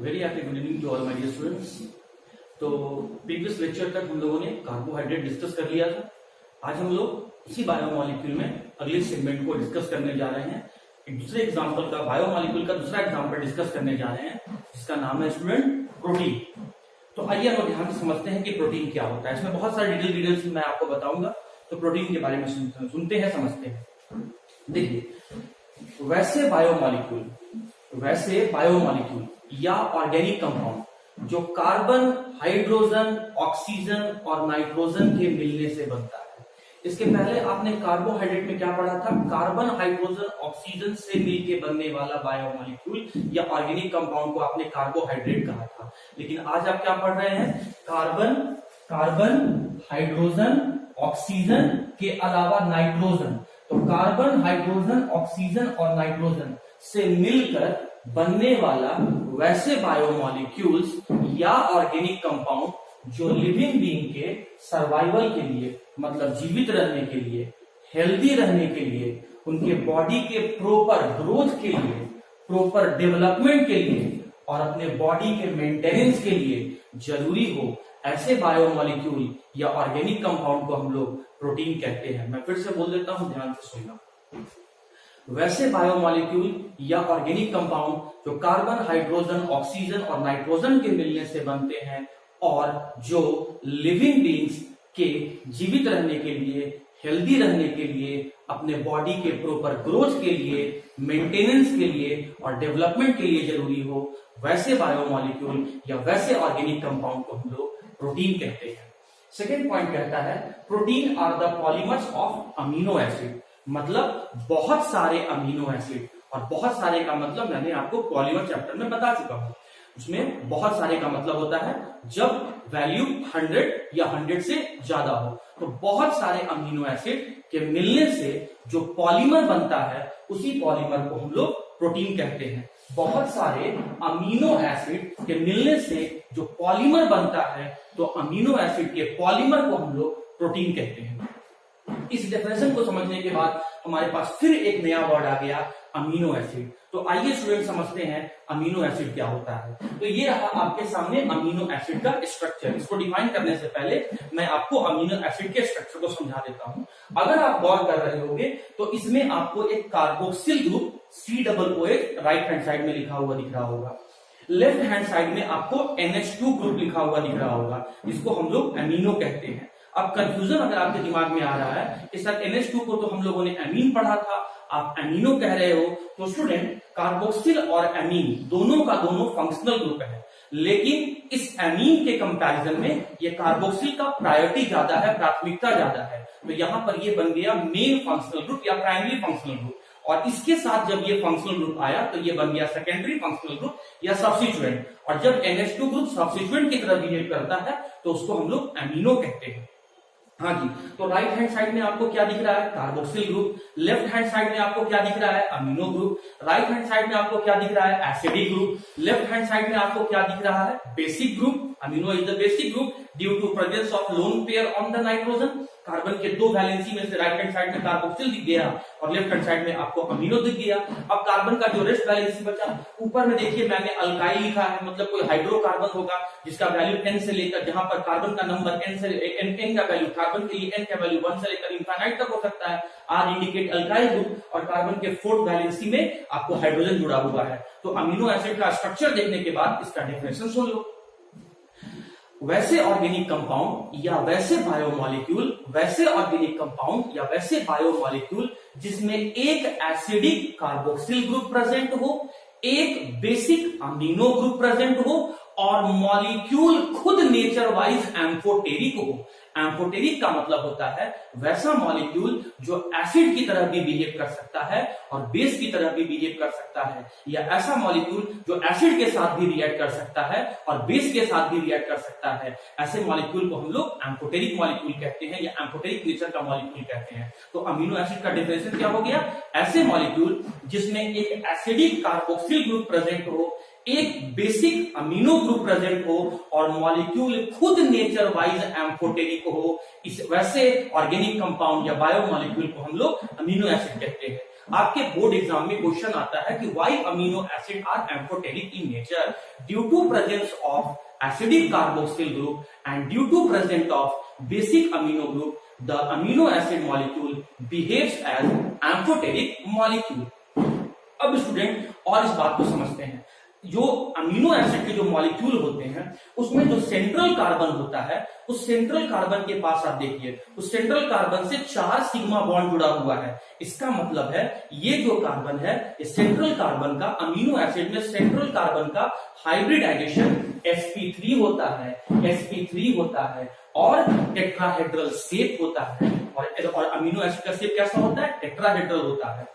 Very happy good evening to all my dear students. तो previous lecture तक हम लोगों ने कार्बोहाइड्रेट डिस्कस कर लिया था। आज हम लोग इसी बायोमॉलिक्यूल में अगले सेगमेंट को डिस्कस करने जा रहे हैं। एक दूसरे एग्जांपल का बायोमॉलिक्यूल का दूसरा एग्जांपल डिस्कस करने जा रहे हैं, जिसका नाम है स्टूडेंट प्रोटीन। तो आइए हम ध्यान से समझते हैं कि प्रोटीन क्या होता है। इसमें बहुत सारे डिटेल्स मैं आपको बताऊंगा, तो प्रोटीन के बारे में सुनते हैं, समझते हैं। देखिए, वैसे बायोमॉलिक्यूल या ऑर्गेनिक कंपाउंड जो कार्बन, हाइड्रोजन, ऑक्सीजन और नाइट्रोजन के मिलने से बनता है। इसके पहले आपने कार्बोहाइड्रेट में क्या पढ़ा था? कार्बन, हाइड्रोजन, ऑक्सीजन से मिलके बनने वाला बायोमॉलिक्यूल या ऑर्गेनिक कंपाउंड को आपने कार्बोहाइड्रेट कहा था। लेकिन आज आप क्या पढ़ रहे हैं? कार्बन, हाइड्रोजन, ऑक्सीजन के अलावा नाइट्रोजन। तो कार्बन, हाइड्रोजन, ऑक्सीजन और नाइट्रोजन से मिलकर बनने वाला वैसे बायोमॉलिक्यूल्स या ऑर्गेनिक कंपाउंड जो लिविंग बीइंग के सर्वाइवल के लिए, मतलब जीवित रहने के लिए, हेल्दी रहने के लिए, उनके बॉडी के प्रॉपर ग्रोथ के लिए, प्रॉपर डेवलपमेंट के लिए और अपने बॉडी के मेंटेनेंस के लिए जरूरी हो, ऐसे बायोमॉलिक्यूल या ऑर्गेनिक कंपाउंड को हम लोग प्रोटीन कहते हैं। मैं फिर से बोल देता हूं, ध्यान से सुनना। वैसे बायोमॉलिक्यूल या ऑर्गेनिक कंपाउंड जो कार्बन, हाइड्रोजन, ऑक्सीजन और नाइट्रोजन के मिलने से बनते हैं और जो लिविंग बीइंग्स के जीवित रहने के लिए, हेल्दी रहने के लिए, अपने बॉडी के प्रॉपर ग्रोथ के लिए, मेंटेनेंस के लिए और डेवलपमेंट के लिए जरूरी हो, वैसे बायोमॉलिक्यूल या वैसे ऑर्गेनिक कंपाउंड को हम लोग प्रोटीन कहते हैं। सेकेंड पॉइंट कहता है protein are the polymers of amino acid. मतलब बहुत सारे अमीनो एसिड, और बहुत सारे का मतलब मैंने आपको पॉलीमर चैप्टर में बता चुका हूं। उसमें बहुत सारे का मतलब होता है जब वैल्यू 100 या 100 से ज्यादा हो। तो बहुत सारे अमीनो एसिड के मिलने से जो पॉलीमर बनता है, उसी पॉलीमर को हम लोग प्रोटीन कहते हैं। बहुत सारे अमीनो एसिड के मिलने से जो पॉलीमर बनता है, तो अमीनो एसिड के पॉलीमर को हम लोग प्रोटीन कहते हैं। इस डेफिनेशन को समझने के बाद हमारे पास फिर एक नया वर्ड आ गया, अमीनो एसिड। तो आइए स्टूडेंट समझते हैं अमीनो एसिड क्या होता है। तो ये रहा आपके सामने अमीनो एसिड का स्ट्रक्चर। इसको डिफाइन करने से पहले मैं आपको अमीनो एसिड के स्ट्रक्चर को समझा देता हूं। अगर आप गौर कर रहे होंगे तो इसमें आपको एक carboxyl group COOH right hand side में लिखा हुआ दिख रहा होगा। लेफ्ट हैंड साइड में आपको NH2 ग्रुप लिखा हुआ दिख रहा होगा, जिसको हम लोग अमीनो कहते हैं। अब कंफ्यूजन अगर आपके दिमाग में आ रहा है कि सर NH2 को तो हम लोगों ने एमीन पढ़ा था, आप अमीनो कह रहे हो, तो स्टूडेंट कार्बोक्सिल और एमीन दोनों का दोनों फंक्शनल ग्रुप है। लेकिन इस एमीन के कंपैरिजन में ये कार्बोक्सिल का प्रायोरिटी ज्यादा है, प्राथमिकता ज्यादा है। तो यहां पर ये बन गया मेन फंक्शनल ग्रुप या प्राइमरी फंक्शनल ग्रुप, और इसके साथ जब ये फंक्शनल ग्रुप आया तो ये बन गया सेकेंडरी फंक्शनल ग्रुप या सब्स्टिट्यूएंट। और जब NH2 ग्रुप सब्स्टिट्यूएंट की तरह बिहेव करता है तो उसको हम लोग एमिनो कहते हैं। हाँ जी, तो राइट हैंड साइड में आपको क्या दिख रहा है? Carboxyl group. Left hand side में आपको क्या दिख रहा है? Amino group. Right hand side में आपको क्या दिख रहा है? Acidic group. Left hand side में आपको क्या दिख रहा है? Basic group. Amino is the basic group due to presence of lone pair on the nitrogen. Carbon के दो वैलेंसी में से राइट हैंड साइड में कार्बोक्सिल दिख गया और लेफ्ट हैंड साइड में आपको अमीनो दिख गया। अब कार्बन का जो रेस्ट वैलेंसी बचा, ऊपर में देखिए मैंने अल्काइल लिखा है, मतलब कोई हाइड्रोकार्बन होगा जिसका वैल्यू 10 से लेकर, जहां पर कार्बन का नंबर n से n का वैल्यू, कार्बन के लिए n का वैल्यू 1 से लेकर इनफाइनाइट तक हो सकता है। R इंडिकेट अल्काइल ग्रुप, और कार्बन के 4th वैलेंसी में आपको हाइड्रोजन जुड़ा हुआ है। तो अमीनो एसिड का स्ट्रक्चर देखने के बाद इसका डेफिनेशन सुन लो। वैसे ऑर्गेनिक कंपाउंड या वैसे बायोमॉलिक्यूल, वैसे ऑर्गेनिक कंपाउंड या वैसे बायोमॉलिक्यूल जिसमें एक एसिडिक कार्बोक्सिल ग्रुप प्रेजेंट हो, एक बेसिक अमीनो ग्रुप प्रेजेंट हो और मॉलिक्यूल खुद नेचर वाइज एम्फोटेरिक हो। एम्फोटेरिक का मतलब होता है वैसा मॉलिक्यूल जो एसिड की तरह भी बिहेव कर सकता है और बेस की तरह भी बिहेव कर सकता है, या ऐसा मॉलिक्यूल जो एसिड के साथ भी रिएक्ट कर सकता है और बेस के साथ भी रिएक्ट कर सकता है। ऐसे मॉलिक्यूल को हम लोग एम्फोटेरिक मॉलिक्यूल कहते हैं या एम्फोटेरिक नेचर का मॉलिक्यूल कहते हैं। तो अमीनो एसिड का डेफिनेशन क्या हो गया? ऐसे मॉलिक्यूल जिसमें एक एसिडिक कार्बोक्सिल ग्रुप प्रेजेंट हो, एक बेसिक अमीनो ग्रुप प्रेजेंट हो और मॉलिक्यूल खुद नेचर वाइज एम्फोटेरिक हो, इस वैसे ऑर्गेनिक कंपाउंड या बायोमॉलिक्यूल को हम लोग अमीनो एसिड कहते हैं। आपके बोर्ड एग्जाम में क्वेश्चन आता है कि why amino acid are amphoteric in nature due to presence of acidic carboxyl group and due to presence of basic amino group the amino acid molecule behaves as amphoteric molecule. अब student और इस बात को समझते हैं, जो amino acid के जो मॉलिक्यूल होते हैं उसमें जो सेंट्रल कार्बन होता है, उस सेंट्रल कार्बन के पास आप देखिए उस सेंट्रल कार्बन से 4 सिग्मा बॉन्ड जुड़ा हुआ है। इसका मतलब है ये जो कार्बन है, इस सेंट्रल कार्बन का अमीनो एसिड में सेंट्रल कार्बन का हाइब्रिडाइजेशन sp3 होता है, sp3 होता है और टेट्राहेड्रल शेप होता है। और अमीनो एसिड का शेप कैसा होता है? टेट्राहेड्रल होता है।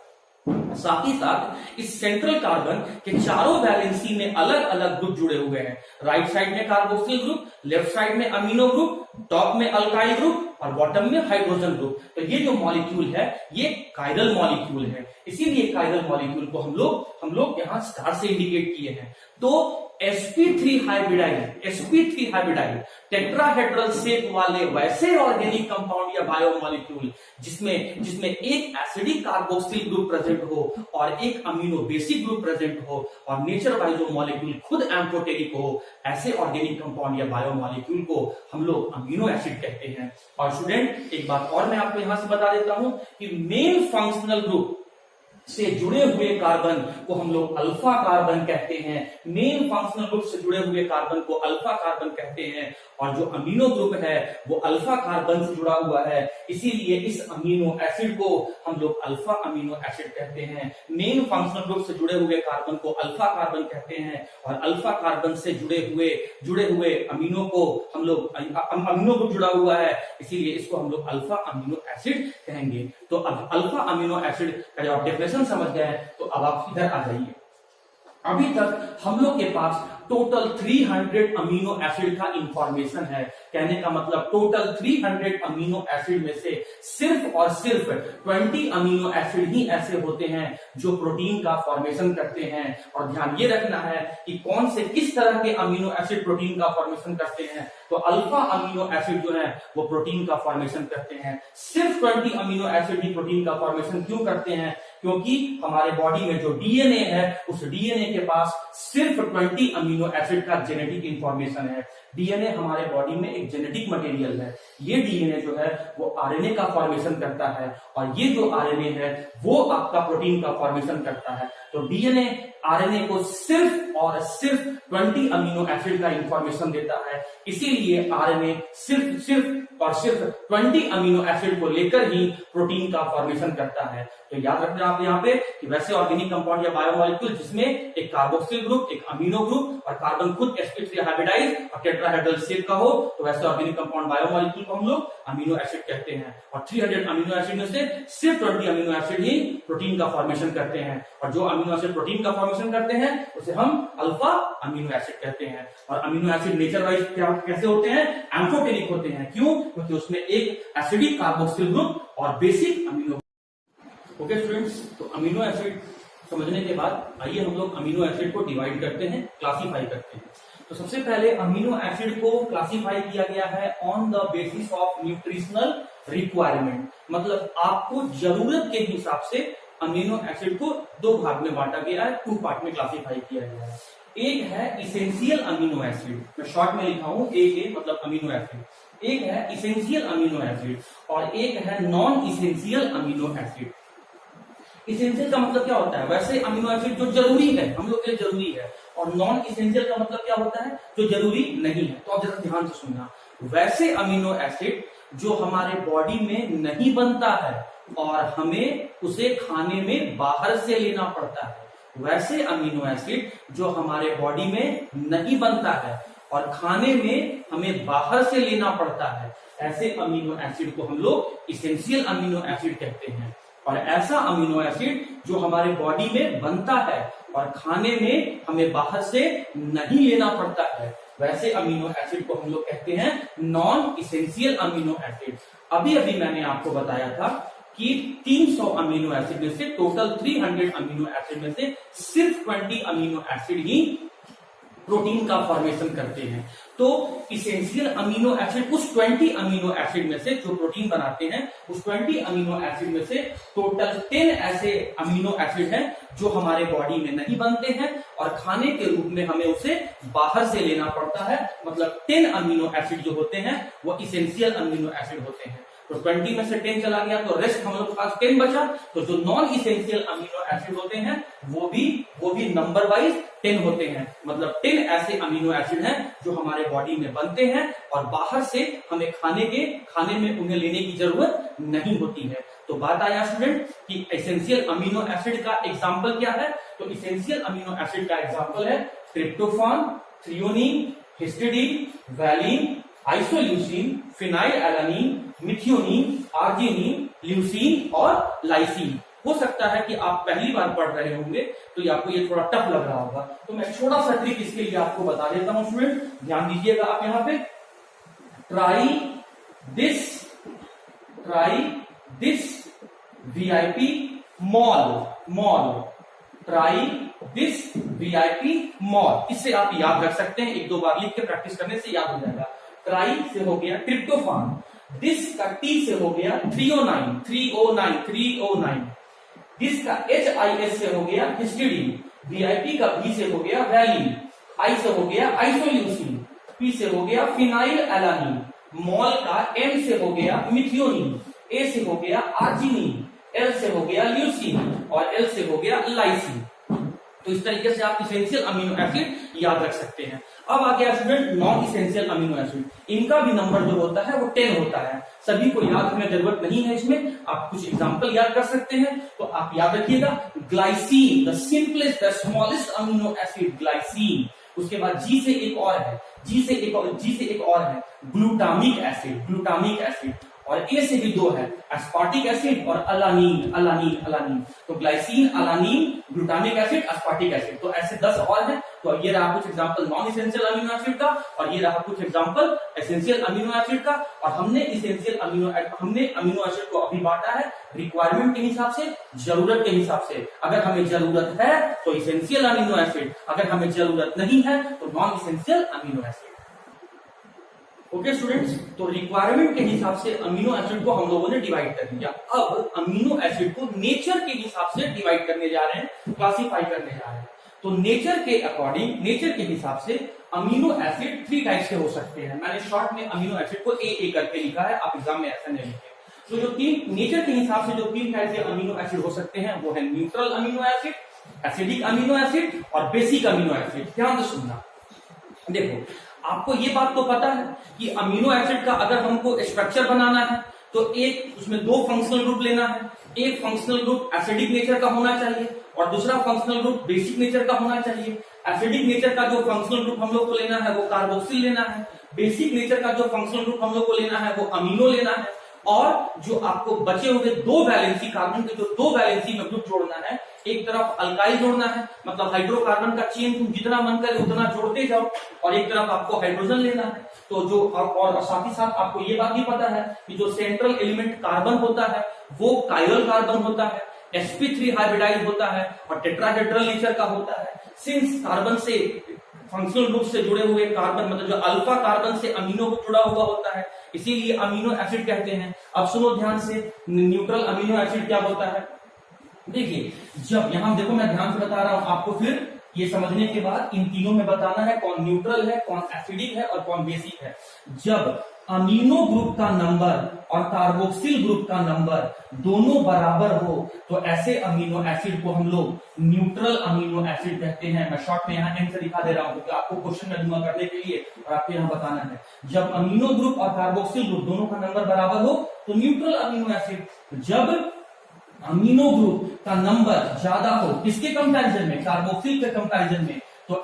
साथ ही साथ इस सेंट्रल कार्बन के चारों वैलेंसी में अलग अलग ग्रुप जुड़े हुए हैं। राइट साइड में कार्बोक्सिल ग्रुप, लेफ्ट साइड में अमीनो ग्रुप, टॉप में अल्काइल ग्रुप और बॉटम में हाइड्रोजन ग्रुप। तो ये जो मॉलिक्यूल है ये कायरल मॉलिक्यूल है, इसीलिए कायरल मॉलिक्यूल को हम लोग यहाँ स्टार से इंडिकेट किए हैं। तो sp3 हाइब्रिडाइल टेट्राहेड्रल शेप वाले वैसे ऑर्गेनिक कंपाउंड या बायोमॉलिक्यूल जिसमें एक एसिडिक कार्बोक्सिल ग्रुप प्रेजेंट हो और एक अमीनो बेसिक ग्रुप प्रेजेंट हो और नेचर वाइज जो मॉलिक्यूल खुद एम्फोटेरिक हो, ऐसे ऑर्गेनिक कंपाउंड या बायोमॉलिक्यूल को हम लोग अमीनो एसिड कहते हैं। और स्टूडेंट एक बात और मैं आपको यहां से बता देता हूं कि मेन फंक्शनल ग्रुप से जुड़े हुए कार्बन को हम लोग अल्फा कार्बन कहते हैं। मेन फंक्शनल ग्रुप से जुड़े हुए कार्बन को अल्फा कार्बन कहते हैं और जो अमीनो ग्रुप है वो अल्फा कार्बन से जुड़ा हुआ है, इसीलिए इस अमीनो एसिड को हम लोग अल्फा अमीनो एसिड कहते हैं। मेन फंक्शनल ग्रुप से जुड़े हुए कार्बन को अल्फा कार्बन कहते हैं और अल्फा कार्बन से जुड़े हुए अमीनो को हम लोग अमीनो ग्रुप जुड़ा हुआ है, इसीलिए इसको हम लोग अल्फा अमीनो एसिड कहेंगे। तो अब अल्फा अमीनो एसिड का जब आप डेफिनेशन समझ गए तो अब आप इधर आ जाइए। अभी तक हम लोग के पास टोटल 300 अमीनो एसिड का इंफॉर्मेशन है। कहने का मतलब टोटल 300 अमीनो एसिड में से सिर्फ और सिर्फ 20 अमीनो एसिड ही ऐसे होते हैं जो प्रोटीन का फॉर्मेशन करते हैं। और ध्यान ये रखना है कि कौन से किस तरह के अमीनो एसिड प्रोटीन का फॉर्मेशन करते हैं। तो अल्फा अमीनो एसिड जो है वो प्रोटीन का फॉर्मेशन करते हैं। सिर्फ 20 अमीनो एसिड ही प्रोटीन का फॉर्मेशन क्यों करते हैं? क्योंकि हमारे बॉडी में जो डीएनए है उस डीएनए के पास सिर्फ 20 अमीनो एसिड का जेनेटिक इंफॉर्मेशन है। डीएनए हमारे बॉडी में एक जेनेटिक मटेरियल है। ये डीएनए जो है वो आरएनए का फॉर्मेशन करता है और ये जो आरएनए है वो आपका प्रोटीन का फॉर्मेशन करता है। तो डीएनए आरएनए को सिर्फ और सिर्फ 20 अमीनो एसिड का इंफॉर्मेशन देता है, इसीलिए आरएनए सिर्फ और सिर्फ 20 अमीनो एसिड को लेकर ही प्रोटीन का फॉर्मेशन करता है। तो याद रखना आप यहाँ पे कि वैसे ऑर्गेनिक कंपाउंड या बायोमॉलिक्यूल जिसमें एक कार्बोक्सिल ग्रुप, एक अमीनो ग्रुप और कार्बन खुद sp3 हाइब्रिडाइज और टेट्राहेड्रल शेप का हो, तो वैसे ऑर्गेनिक कंपाउंड बायोमॉलिक्यूल को हम लोग अमीनो एसिड कहते हैं। और 300 अमीनो एसिड में से सिर्फ 20 अमीनो एसिड ही प्रोटीन का फॉर्मेशन करते हैं और जो अमीनो एसिड प्रोटीन का फॉर्मेशन करते हैं उसे हम अल्फा अमीनो एसिड कहते हैं। और अमीनो एसिड नेचर वाइज कैसे होते हैं? एम्फोटेरिक होते हैं। क्यों? क्योंकि उसमें एक एसिडिक कार्बोक्सिल ग्रुप और बेसिक अमीनो। ओके स्टूडेंट्स, तो अमीनो एसिड समझने के बाद आइए हम लोग अमीनो एसिड को डिवाइड करते हैं, क्लासिफाई करते हैं। तो सबसे पहले अमीनो एसिड को क्लासिफाई किया गया है on the basis of nutritional requirement, मतलब आपको जरूरत के हिसाब से अमीनो एसिड को 2 भाग में बांटा गया है, 2 पार्ट में क्लासिफाई किया गया है। एक है इसेंशियल अमीनो एसिड, मैं शॉर्ट में लिखा हूं ए मतलब अमीनो एसिड। एक है इसेंशियल अमीनो एसिड और एक है non essential amino acid. Essential का मतलब क्या होता है? वैसे अमीनो एसिड जो जरूरी है, हम लोग के लिए जरूरी है, और नॉन इसेंशियल का मतलब क्या होता है? जो जरूरी नहीं है। तो आप जरा ध्यान से सुनना, वैसे अमीनो एसिड जो हमारे बॉडी में नहीं बनता है और हमें उसे खाने में बाहर से लेना पड़ता है, वैसे अमीनो एसिड जो हमारे बॉडी में नहीं बनता है और खाने में हमें बाहर से लेना पड़ता है, ऐसे अमीनो एसिड को हम लोग इसेंशियल अमीनो एसिड कहते हैं। और ऐसा अमीनो एसिड जो हमारे बॉडी में बनता है और खाने में हमें बाहर से नहीं लेना पड़ता है, वैसे अमीनो एसिड को हम लोग कहते हैं नॉन इसेंशियल अमीनो एसिड। अभी अभी मैंने आपको बताया था कि 300 अमीनो एसिड में से टोटल 300 अमीनो एसिड में से सिर्फ 20 अमीनो एसिड ही प्रोटीन का फॉर्मेशन करते हैं। तो इसेंशियल अमीनो एसिड उस 20 अमीनो एसिड में से जो प्रोटीन बनाते हैं, उस 20 अमीनो एसिड में से टोटल 10 ऐसे अमीनो एसिड हैं जो हमारे बॉडी में नहीं बनते हैं और खाने के रूप में हमें उसे बाहर से लेना पड़ता है। मतलब 10 अमीनो एसिड जो होते हैं वो इसेंशियल अमीनो एसिड होते हैं। तो 20 में से 10 चला गया तो रेस्ट हम लोग के पास 10 बचा। तो जो नॉन इसेंशियल अमीनो एसिड होते हैं वो भी नंबर वाइज 10 होते हैं। मतलब 10 ऐसे अमीनो एसिड हैं जो हमारे बॉडी में बनते हैं और बाहर से हमें खाने में उन्हें लेने की जरूरत नहीं होती है। तो बात आया स्टूडेंट कि एसेंशियल अमीनो एसिड का एग्जाम्पल क्या है। तो इसेंशियल अमीनो एसिड का एग्जाम्पल है tryptophan, threonine, histidine, valine, isoleucine, phenyl alanine, methionine, arginine, leucine और लाइसिन। हो सकता है कि आप पहली बार पढ़ रहे होंगे तो ये आपको ये थोड़ा टफ लग रहा होगा, तो मैं छोटा सा ट्रिक इसके लिए आपको बता देता हूं स्टूडेंट, ध्यान दीजिएगा आप यहाँ पे। Try this VIP mall, try this VIP mall. इससे आप याद रख सकते हैं, एक दो बार लिख के प्रैक्टिस करने से याद हो जाएगा। ट्राई से हो गया ट्रिप्टोफान, दिस का टी से हो गया 309, दिस का HIS से हो गया हिस्टिडीन, VIP का V से हो गया वैलिन, I से हो गया आइसोल्यूसिन, P से हो गया फिनाइल एलानिन, मॉल का M से हो गया मिथियोनिन, A से हो गया आर्जिनिन, L से हो गया ल्यूसीन और L से हो गया लाइसिन। तो इस तरीके से आप इसेंशियल अमीनो एसिड याद रख सकते हैं। अब आ गया student non essential amino acid, इनका भी नंबर जो होता है वो 10 होता है। सभी को याद रखने की जरूरत नहीं है, इसमें आप कुछ एग्जांपल याद कर सकते हैं। तो आप याद रखिएगा glycine, the simplest the smallest amino acid glycine. उसके बाद जी से एक और है, जी से एक और है ग्लूटामिक एसिड और ए से भी 2 है एस्पार्टिक एसिड और अलानीन। तो glycine, alanine, glutamic acid, aspartic acid, तो ऐसे 10 और हैं। तो ये रहा कुछ example non essential amino acid का और ये रहा कुछ एग्जांपल एसेंशियल अमीनो एसिड का। और हमने अमीनो एसिड को अभी बांटा है रिक्वायरमेंट के हिसाब से, जरूरत के हिसाब से। अगर हमें जरूरत है तो इसेंशियल अमीनो एसिड, अगर हमें जरूरत नहीं है तो non essential amino acid. Okay students, तो रिक्वायरमेंट के हिसाब से अमीनो एसिड को हम लोगों ने डिवाइड कर दिया। अब अमीनो एसिड को नेचर के हिसाब से डिवाइड करने जा रहे हैं, क्लासिफाई करने जा रहे हैं। तो नेचर के अकॉर्डिंग, नेचर के हिसाब से अमीनो एसिड 3 टाइप्स के हो सकते हैं। मैंने शॉर्ट में अमीनो एसिड को ए करके लिखा है, आप एग्जाम में ऐसा नहीं लिखे। तो जो 3 नेचर के हिसाब से जो 3 टाइप के अमीनो एसिड हो सकते हैं वो है neutral amino acid, acidic amino acid और बेसिक अमीनो एसिड। ध्यान से सुनना, देखो आपको ये बात तो पता है कि अमीनो एसिड का अगर हमको स्ट्रक्चर बनाना है तो एक उसमें 2 फंक्शनल ग्रुप लेना है। एक फंक्शनल ग्रुप एसिडिक नेचर का होना चाहिए और दूसरा फंक्शनल ग्रुप बेसिक नेचर का होना चाहिए। एसिडिक नेचर का जो फंक्शनल ग्रुप हम लोग को लेना है वो कार्बोक्सिल लेना है, बेसिक नेचर का जो फंक्शनल ग्रुप हम लोग को लेना है वो अमीनो लेना है। और जो आपको बचे हुए 2 वैलेंसी कार्बन के जो 2 वैलेंसी में ग्रुप जोड़ना है, एक तरफ अल्काइल जोड़ना है, मतलब हाइड्रोकार्बन का चेन तुम जितना मन करे उतना जोड़ते जाओ, और एक तरफ आपको हाइड्रोजन लेना है। तो जो और साथ ही साथ आपको ये बात भी पता है कि जो सेंट्रल एलिमेंट कार्बन होता है वो कायरल कार्बन होता है, sp3 हाइब्रिडाइज होता है और टेट्राहेड्रल नेचर का होता है। सिंस कार्बन से फंक्शनल ग्रुप से जुड़े हुए कार्बन, मतलब जो अल्फा कार्बन से अमीनो ग्रुप जुड़ा हुआ होता है, इसीलिए अमीनो एसिड कहते हैं। अब सुनो ध्यान से, न्यूट्रल अमीनो एसिड क्या होता है। देखिए जब यहां देखो मैं ध्यान से बता रहा हूं आपको, फिर ये समझने के बाद इन तीनों में बताना है कौन न्यूट्रल है, कौन एसिडिक है और कौन बेसिक है। जब अमीनो ग्रुप का नंबर और कार्बोक्सिल ग्रुप का नंबर दोनों बराबर हो तो ऐसे अमीनो एसिड को हम लोग न्यूट्रल अमीनो एसिड कहते हैं। मैं शॉर्ट में यहाँ एम से दिखा दे रहा हूं क्योंकि आपको क्वेश्चन में दूंगा करने के लिए और आपको यहाँ बताना है। जब अमीनो ग्रुप और कार्बोक्सिल ग्रुप दोनों का नंबर बराबर हो तो न्यूट्रल अमीनो एसिड। जब अमीनो ग्रुप का नंबर ज्यादा हो किसके कंपैरिजन में, कार्बोक्सिल के कंपैरिजन में, तो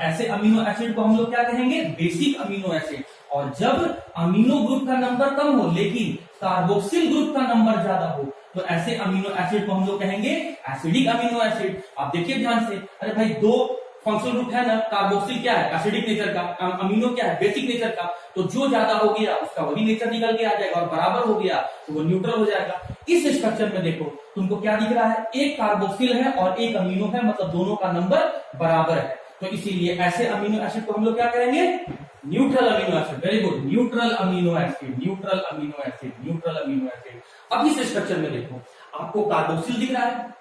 ऐसे अमीनो एसिड को हम लोग क्या कहेंगे, बेसिक अमीनो एसिड। और जब अमीनो ग्रुप का नंबर कम हो लेकिन कार्बोक्सिल ग्रुप का नंबर ज्यादा हो तो ऐसे अमीनो एसिड को हम लोग कहेंगे एसिडिक अमीनो एसिड। आप देखिए ध्यान से, अरे भाई 2 फंक्शनल ग्रुप है ना, कार्बोक्सिल क्या है, एसिडिक नेचर का, अमीनो क्या है, बेसिक नेचर का। तो जो ज्यादा हो गया उसका वही नेचर निकल के आ जाएगा और बराबर हो गया तो वो न्यूट्रल हो जाएगा। इस स्ट्रक्चर में देखो तुमको क्या दिख रहा है, एक कार्बोक्सिल है और एक अमीनो है, मतलब दोनों का नंबर बराबर है। तो इसीलिए ऐसे अमीनो एसिड को हम लोग क्या कहेंगे, neutral amino acid, very good, neutral amino acid, neutral amino acid, neutral amino acid. अब इस स्ट्रक्चर में देखो, आपको कार्बोक्सिल दिख रहा है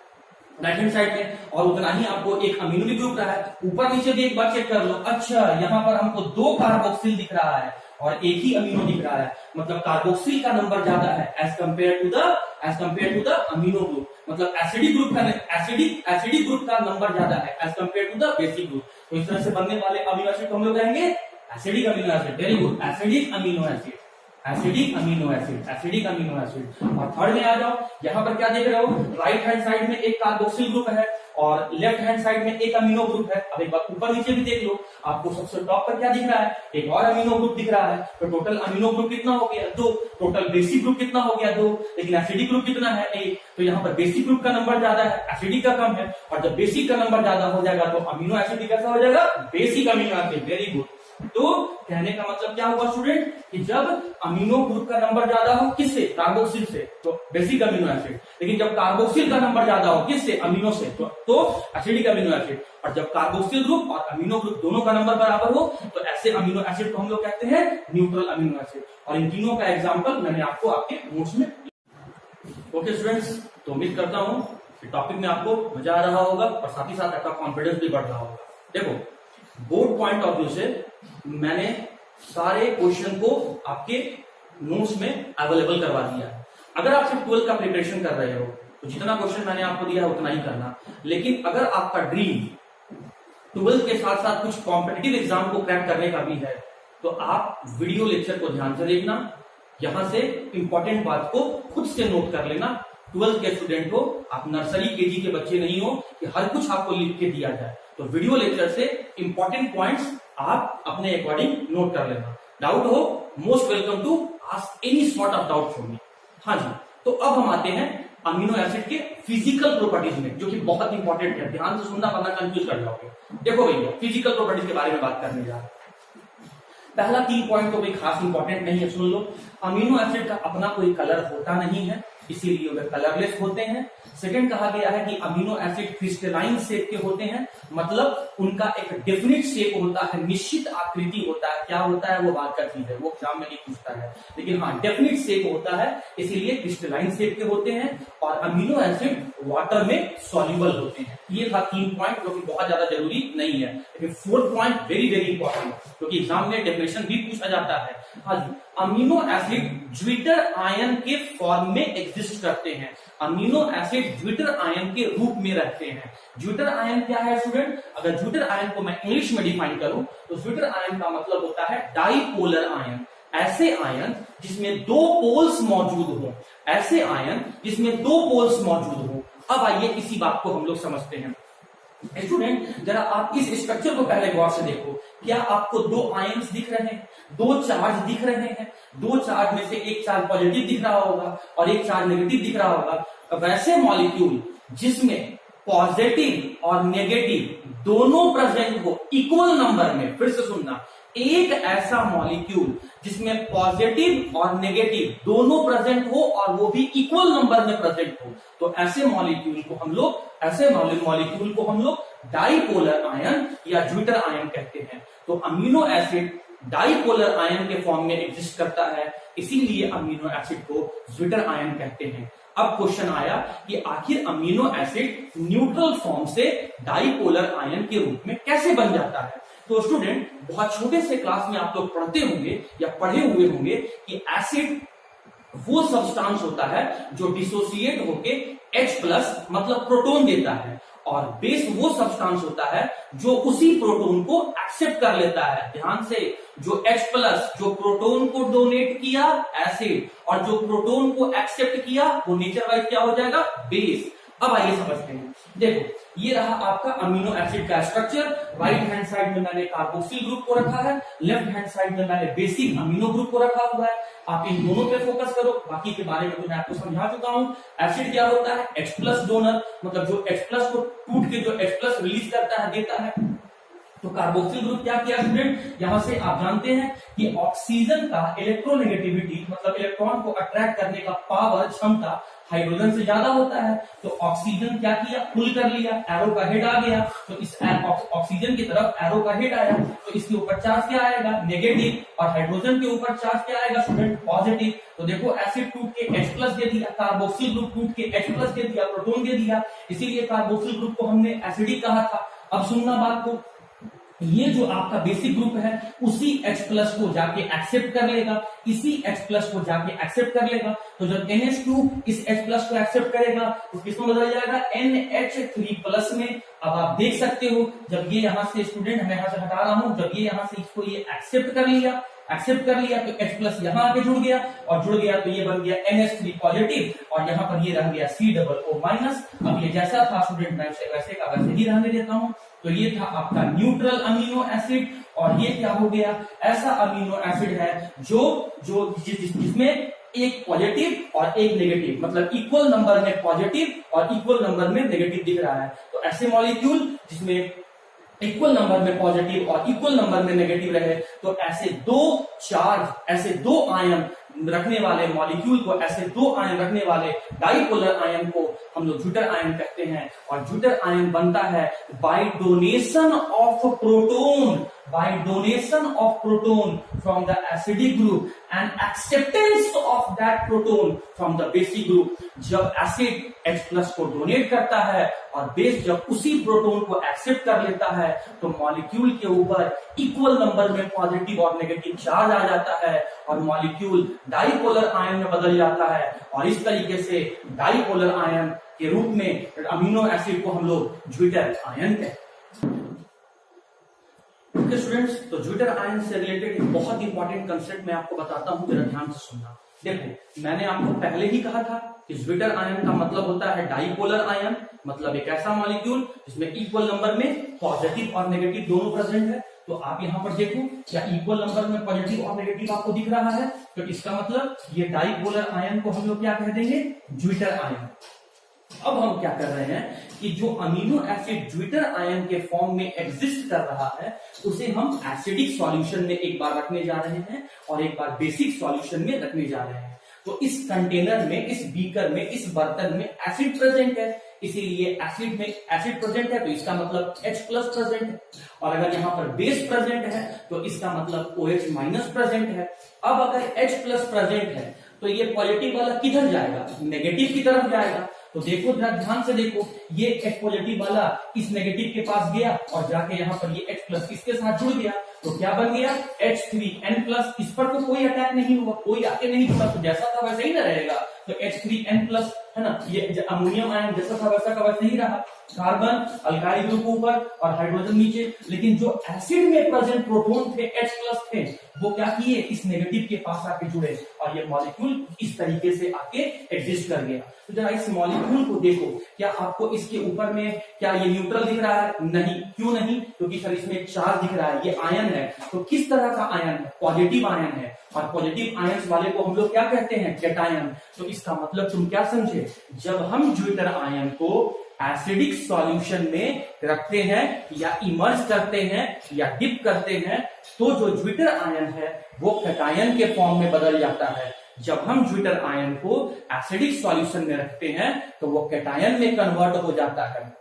राइट हैंड साइड में, और उतना ही आपको एक अमीनो भी ग्रुप रहा है। ऊपर नीचे भी एक बार चेक कर लो, अच्छा यहाँ पर हमको 2 कार्बोक्सिल दिख रहा है और एक ही अमीनो दिख रहा है, मतलब कार्बोक्सिल का नंबर ज्यादा है as compare to the amino group, मतलब एसिडिक ग्रुप का नंबर ज्यादा है as compare to the basic group. तो इस तरह से बनने वाले अमीनो एसिड को हम लोग कहेंगे acidic amino acid, very good, acidic amino acid, acidic amino acid, acidic amino acid. और थर्ड में आ जाओ, यहाँ पर क्या देख रहे हो, राइट हैंड साइड में एक कार्बोक्सिल ग्रुप है और लेफ्ट हैंड साइड में एक अमीनो ग्रुप है। अब एक बार ऊपर नीचे भी देख लो, आपको सबसे टॉप पर क्या दिख रहा है, एक और अमीनो ग्रुप दिख रहा है। तो टोटल अमीनो ग्रुप कितना हो गया, 2, टोटल बेसिक ग्रुप कितना हो गया, 2, लेकिन एसिडिक ग्रुप कितना है, 1। तो यहाँ पर बेसिक ग्रुप का नंबर ज्यादा है, एसिडिक का कम है, और जब बेसिक का नंबर ज्यादा हो जाएगा तो अमीनो एसिड कैसा हो जाएगा, basic amino acid, very good. तो कहने का मतलब क्या हुआ स्टूडेंट, कि जब अमीनो ग्रुप का नंबर ज्यादा हो किससे, कार्बोक्सिल से, तो बेसिक अमीनो एसिड, लेकिन जब कार्बोक्सिल का नंबर ज्यादा हो किससे, अमीनो से, तो एसिडिक अमीनो एसिड। और जब कार्बोक्सिल ग्रुप और अमीनो ग्रुप दोनों का नंबर बराबर हो तो ऐसे अमीनो एसिड को हम लोग कहते हैं न्यूट्रल अमीनो एसिड। और इन तीनों का एग्जाम्पल मैंने आपको आपके नोट्स में। ओके स्टूडेंट्स, तो उम्मीद करता हूं कि टॉपिक में आपको मजा आ रहा होगा और साथ ही साथ आपका कॉन्फिडेंस भी बढ़ रहा होगा। देखो, बोर्ड पॉइंट ऑफ व्यू से मैंने सारे क्वेश्चन को आपके नोट्स में अवेलेबल करवा दिया है। अगर आप सिर्फ 12 का प्रिपरेशन कर रहे हो तो जितना क्वेश्चन मैंने आपको दिया है उतना ही करना, लेकिन अगर आपका ड्रीम 12 के साथ साथ कुछ कॉम्पिटिटिव एग्जाम को क्रैक करने का भी है तो आप वीडियो लेक्चर को ध्यान से देखना, यहां से इंपॉर्टेंट बात को खुद से नोट कर लेना। 12 के स्टूडेंट हो, आप नर्सरी केजी के बच्चे नहीं हो कि हर कुछ आपको लिख के दिया जाए, तो वीडियो लेक्चर से इंपॉर्टेंट पॉइंट्स आप अपने अकॉर्डिंग नोट कर लेना। डाउट हो, most welcome to ask any sort of doubt from me. हाँ जी, तो अब हम आते हैं अमीनो एसिड के फिजिकल प्रॉपर्टीज में, जो कि बहुत इंपॉर्टेंट है, ध्यान से सुनना वरना कंफ्यूज कर जाओगे। देखो भैया, फिजिकल प्रॉपर्टीज के बारे में बात करने जा रहे हैं। पहला 3 पॉइंट तो कोई खास इंपॉर्टेंट नहीं है, सुन लो। अमीनो एसिड का अपना कोई कलर होता नहीं है, इसीलिए वे कलरलेस होते हैं। सेकंड कहा गया है कि अमीनो एसिड क्रिस्टलाइन शेप के होते हैं, मतलब उनका एक डेफिनिट शेप होता है, निश्चित आकृति होता है। क्या होता है वो बात का चीज है, वो एग्जाम में नहीं पूछता है, लेकिन हाँ डेफिनिट शेप होता है, इसीलिए क्रिस्टलाइन शेप के होते हैं। और अमीनो एसिड वाटर में सॉल्युबल होते हैं। ये था 3 पॉइंट जो कि बहुत ज्यादा जरूरी नहीं है, लेकिन 4th point very very important, क्योंकि एग्जाम में डेफिनेशन भी पूछा जाता है। हाँ जी, अमीनो एसिड ज्विटर आयन के फॉर्म में एग्जिस्ट करते हैं। अमीनो एसिड ज्विटर आयन के रूप में रहते हैं। ज्विटर आयन क्या है स्टूडेंट, अगर ज्विटर आयन को मैं इंग्लिश में डिफाइन करूं तो ज्विटर आयन का मतलब होता है डाइपोलर आयन, ऐसे आयन जिसमें 2 पोल्स मौजूद हो, ऐसे आयन जिसमें 2 पोल्स मौजूद हो। अब आइए इसी बात को हम लोग समझते हैं। स्टूडेंट जरा आप इस स्ट्रक्चर को पहले गौर से देखो, क्या आपको 2 आयन्स दिख रहे हैं, 2 चार्ज दिख रहे हैं? 2 चार्ज में से एक चार्ज पॉजिटिव दिख रहा होगा और एक चार्ज नेगेटिव दिख रहा होगा। वैसे मॉलिक्यूल जिसमें पॉजिटिव और नेगेटिव दोनों प्रेजेंट हो इक्वल नंबर में, फिर से सुनना, एक ऐसा मॉलिक्यूल जिसमें पॉजिटिव और नेगेटिव दोनों प्रेजेंट हो और वो भी इक्वल नंबर में प्रेजेंट हो, तो ऐसे मॉलिक्यूल को हम लोग डाइपोलर आयन या ज्विटर आयन कहते हैं। तो अमीनो एसिड डाइपोलर आयन के फॉर्म में एग्जिस्ट करता है, इसीलिए अमीनो एसिड को ज्विटर आयन कहते हैं। अब क्वेश्चन आया कि आखिर अमीनो एसिड न्यूट्रल फॉर्म से डाइपोलर आयन के रूप में कैसे बन जाता है। तो स्टूडेंट बहुत छोटे से क्लास में आप लोग पढ़ते होंगे या पढ़े हुए होंगे कि एसिड वो सब्सटेंस होता है जो डिसोसिएट होके H+ मतलब प्रोटॉन देता है, और बेस वो सब्सटेंस होता है जो उसी प्रोटॉन को एक्सेप्ट कर लेता है। ध्यान से, जो H+ जो प्रोटॉन को डोनेट किया एसिड, और जो प्रोटॉन को एक्सेप्ट किया वो नेचर वाइज क्या हो जाएगा, बेस। अब आइए समझते हैं। देखो, ये रहा आपका अमीनो एसिड का स्ट्रक्चर। राइट हैंड साइड में मैंने कार्बोक्सिल ग्रुप को रखा है, लेफ्ट हैंड साइड में मैंने बेसिक अमीनो ग्रुप को रखा हुआ है। आप इन दोनों पे फोकस करो, बाकी के बारे में तो मैं आपको समझा चुका हूं। एसिड क्या होता है, H+ डोनर, मतलब जो H+ को टूट के जो H+ रिलीज करता है, देता है। तो कार्बोक्सिल ग्रुप क्या किया स्टूडेंट, यहां से आप जानते हैं कि ऑक्सीजन का इलेक्ट्रोनेगेटिविटी मतलब इलेक्ट्रॉन को अट्रैक्ट करने का पावर, क्षमता हाइड्रोजन से ज्यादा होता है। तो ऑक्सीजन क्या किया, पुल कर लिया, एरो का हेड आ गया, तो इस ऑक्सीजन की तरफ एरो का हेड आया, तो इसके ऊपर चार्ज क्या आएगा, नेगेटिव, और हाइड्रोजन के ऊपर चार्ज क्या आएगा स्टूडेंट, पॉजिटिव। तो देखो एसिड टूट के H+ दे दिया, कार्बोक्सिल ग्रुप टूट के H+ दे दिया, प्रोटॉन दे दिया, इसीलिए कार्बोक्सिल ग्रुप को हमने एसिडिक कहा था। अब सुनना बात को, ये जो आपका बेसिक ग्रुप है उसी H+ को जाके एक्सेप्ट कर लेगा, इसी H+ को जाके एक्सेप्ट कर लेगा। तो जब NH2 इस H+ को एक्सेप्ट करेगा तो किसमें बदल जाएगा, NH3+ में। अब आप देख सकते हो जब ये यहां से स्टूडेंट, मैं यहां से हटा रहा हूं, जब ये यहां से इसको ये एक्सेप्ट कर लिया तो H+ यहां आके जुड़ गया, और जुड़ गया तो ये बन गया NH3 पॉजिटिव, और यहाँ पर ये रह गया COO-। अब ये जैसा था स्टूडेंट मैं वैसे का वैसे ही रहने देता हूं। तो ये था आपका न्यूट्रल अमीनो एसिड, और ये क्या हो गया, ऐसा अमीनो एसिड है जिसमें एक पॉजिटिव और एक नेगेटिव, मतलब इक्वल नंबर में पॉजिटिव और इक्वल नंबर में नेगेटिव दिख रहा है। तो ऐसे मॉलिक्यूल जिसमें इक्वल नंबर में पॉजिटिव और इक्वल नंबर में नेगेटिव रहे, तो ऐसे दो चार्ज, ऐसे दो आयन रखने वाले मॉलिक्यूल को, ऐसे दो आयन रखने वाले डाइपोलर आयन को हम लोग ज्यूटर आयन कहते हैं। और ज्यूटर आयन बनता है by donation of proton, from the acidic group and acceptance of that proton from the basic group. जब एसिड H+ को डोनेट करता है और बेस जब उसी प्रोटोन को एक्सेप्ट कर लेता है, तो मॉलिक्यूल के ऊपर इक्वल नंबर में पॉजिटिव और नेगेटिव चार्ज आ जाता है, और मॉलिक्यूल डाइपोलर आयन में बदल जाता है। और इस तरीके से डाइपोलर आयन के रूप में अमीनो एसिड को हम लोग ज्यूटर आयन कहते हैं। ओके स्टूडेंट्स, तो ज्यूटर आयन से रिलेटेड एक बहुत इंपॉर्टेंट कंसेप्ट मैं आपको बताता हूं, जरा ध्यान से सुनना। देखो मैंने आपको पहले ही कहा था कि ज्यूटर आयन का मतलब होता है डाइपोलर आयन, मतलब एक ऐसा मॉलिक्यूल जिसमें इक्वल नंबर में पॉजिटिव और नेगेटिव दोनों प्रेजेंट है। तो आप यहाँ पर देखो क्या इक्वल नंबर में पॉजिटिव और नेगेटिव आपको दिख रहा है, तो इसका मतलब ये डाइपोलर आयन को हम लोग क्या कह देंगे, ज्यूटर आयन। अब हम क्या कर रहे हैं कि जो अमीनो एसिड ज्यूटर आयन के फॉर्म में एग्जिस्ट कर रहा है उसे हम एसिडिक सॉल्यूशन में एक बार रखने जा रहे हैं और एक बार बेसिक सॉल्यूशन में रखने जा रहे हैं। तो इस कंटेनर में, इस बीकर में, इस बर्तन में एसिड प्रेजेंट है, इसीलिए एसिड में एसिड प्रेजेंट है तो इसका मतलब H+ प्रेजेंट है, और अगर यहाँ पर बेस प्रेजेंट है तो इसका मतलब OH- प्रेजेंट है। अब अगर H+ प्रेजेंट है तो ये पॉजिटिव वाला किधर जाएगा, नेगेटिव की तरफ जाएगा। तो देखो जरा ध्यान से देखो, ये H पॉजिटिव वाला इस नेगेटिव के पास गया और जाके यहाँ पर ये H+ इसके साथ जुड़ गया, तो क्या बन गया H3N+। इस पर तो कोई अटैक नहीं हुआ, कोई आके नहीं जुड़ा, तो जैसा था वैसे ही ना रहेगा। तो H3N+ है ना, ये अमोनियम आयन जैसा था वैसा का वैसे ही रहा, कार्बन अल्काइल ग्रुप ऊपर और हाइड्रोजन नीचे। लेकिन जो एसिड में प्रेजेंट प्रोटॉन थे H+ थे, वो क्या किए, इस नेगेटिव के पास आके जुड़े और ये मॉलिक्यूल इस तरीके से आके एग्जिस्ट कर गया। तो जरा इस मॉलिक्यूल को देखो, क्या आपको इसके ऊपर में क्या ये न्यूट्रल दिख रहा है, नहीं, क्यों नहीं, क्योंकि सर इसमें एक चार्ज दिख रहा है, ये आयन है। तो किस तरह का आयन है, पॉजिटिव आयन है, और पॉजिटिव आयंस वाले को हम लोग क्या कहते हैं, कैटायन। तो इसका मतलब तुम क्या समझे, जब हम ज्यूटर आयन को एसिडिक सॉल्यूशन में रखते हैं या इमर्ज करते हैं या डिप करते हैं, तो जो ज्यूटर आयन है वो कैटायन के फॉर्म में बदल जाता है। जब हम ज्यूटर आयन को एसिडिक सॉल्यूशन में रखते हैं तो वो कैटायन में कन्वर्ट हो जाता है।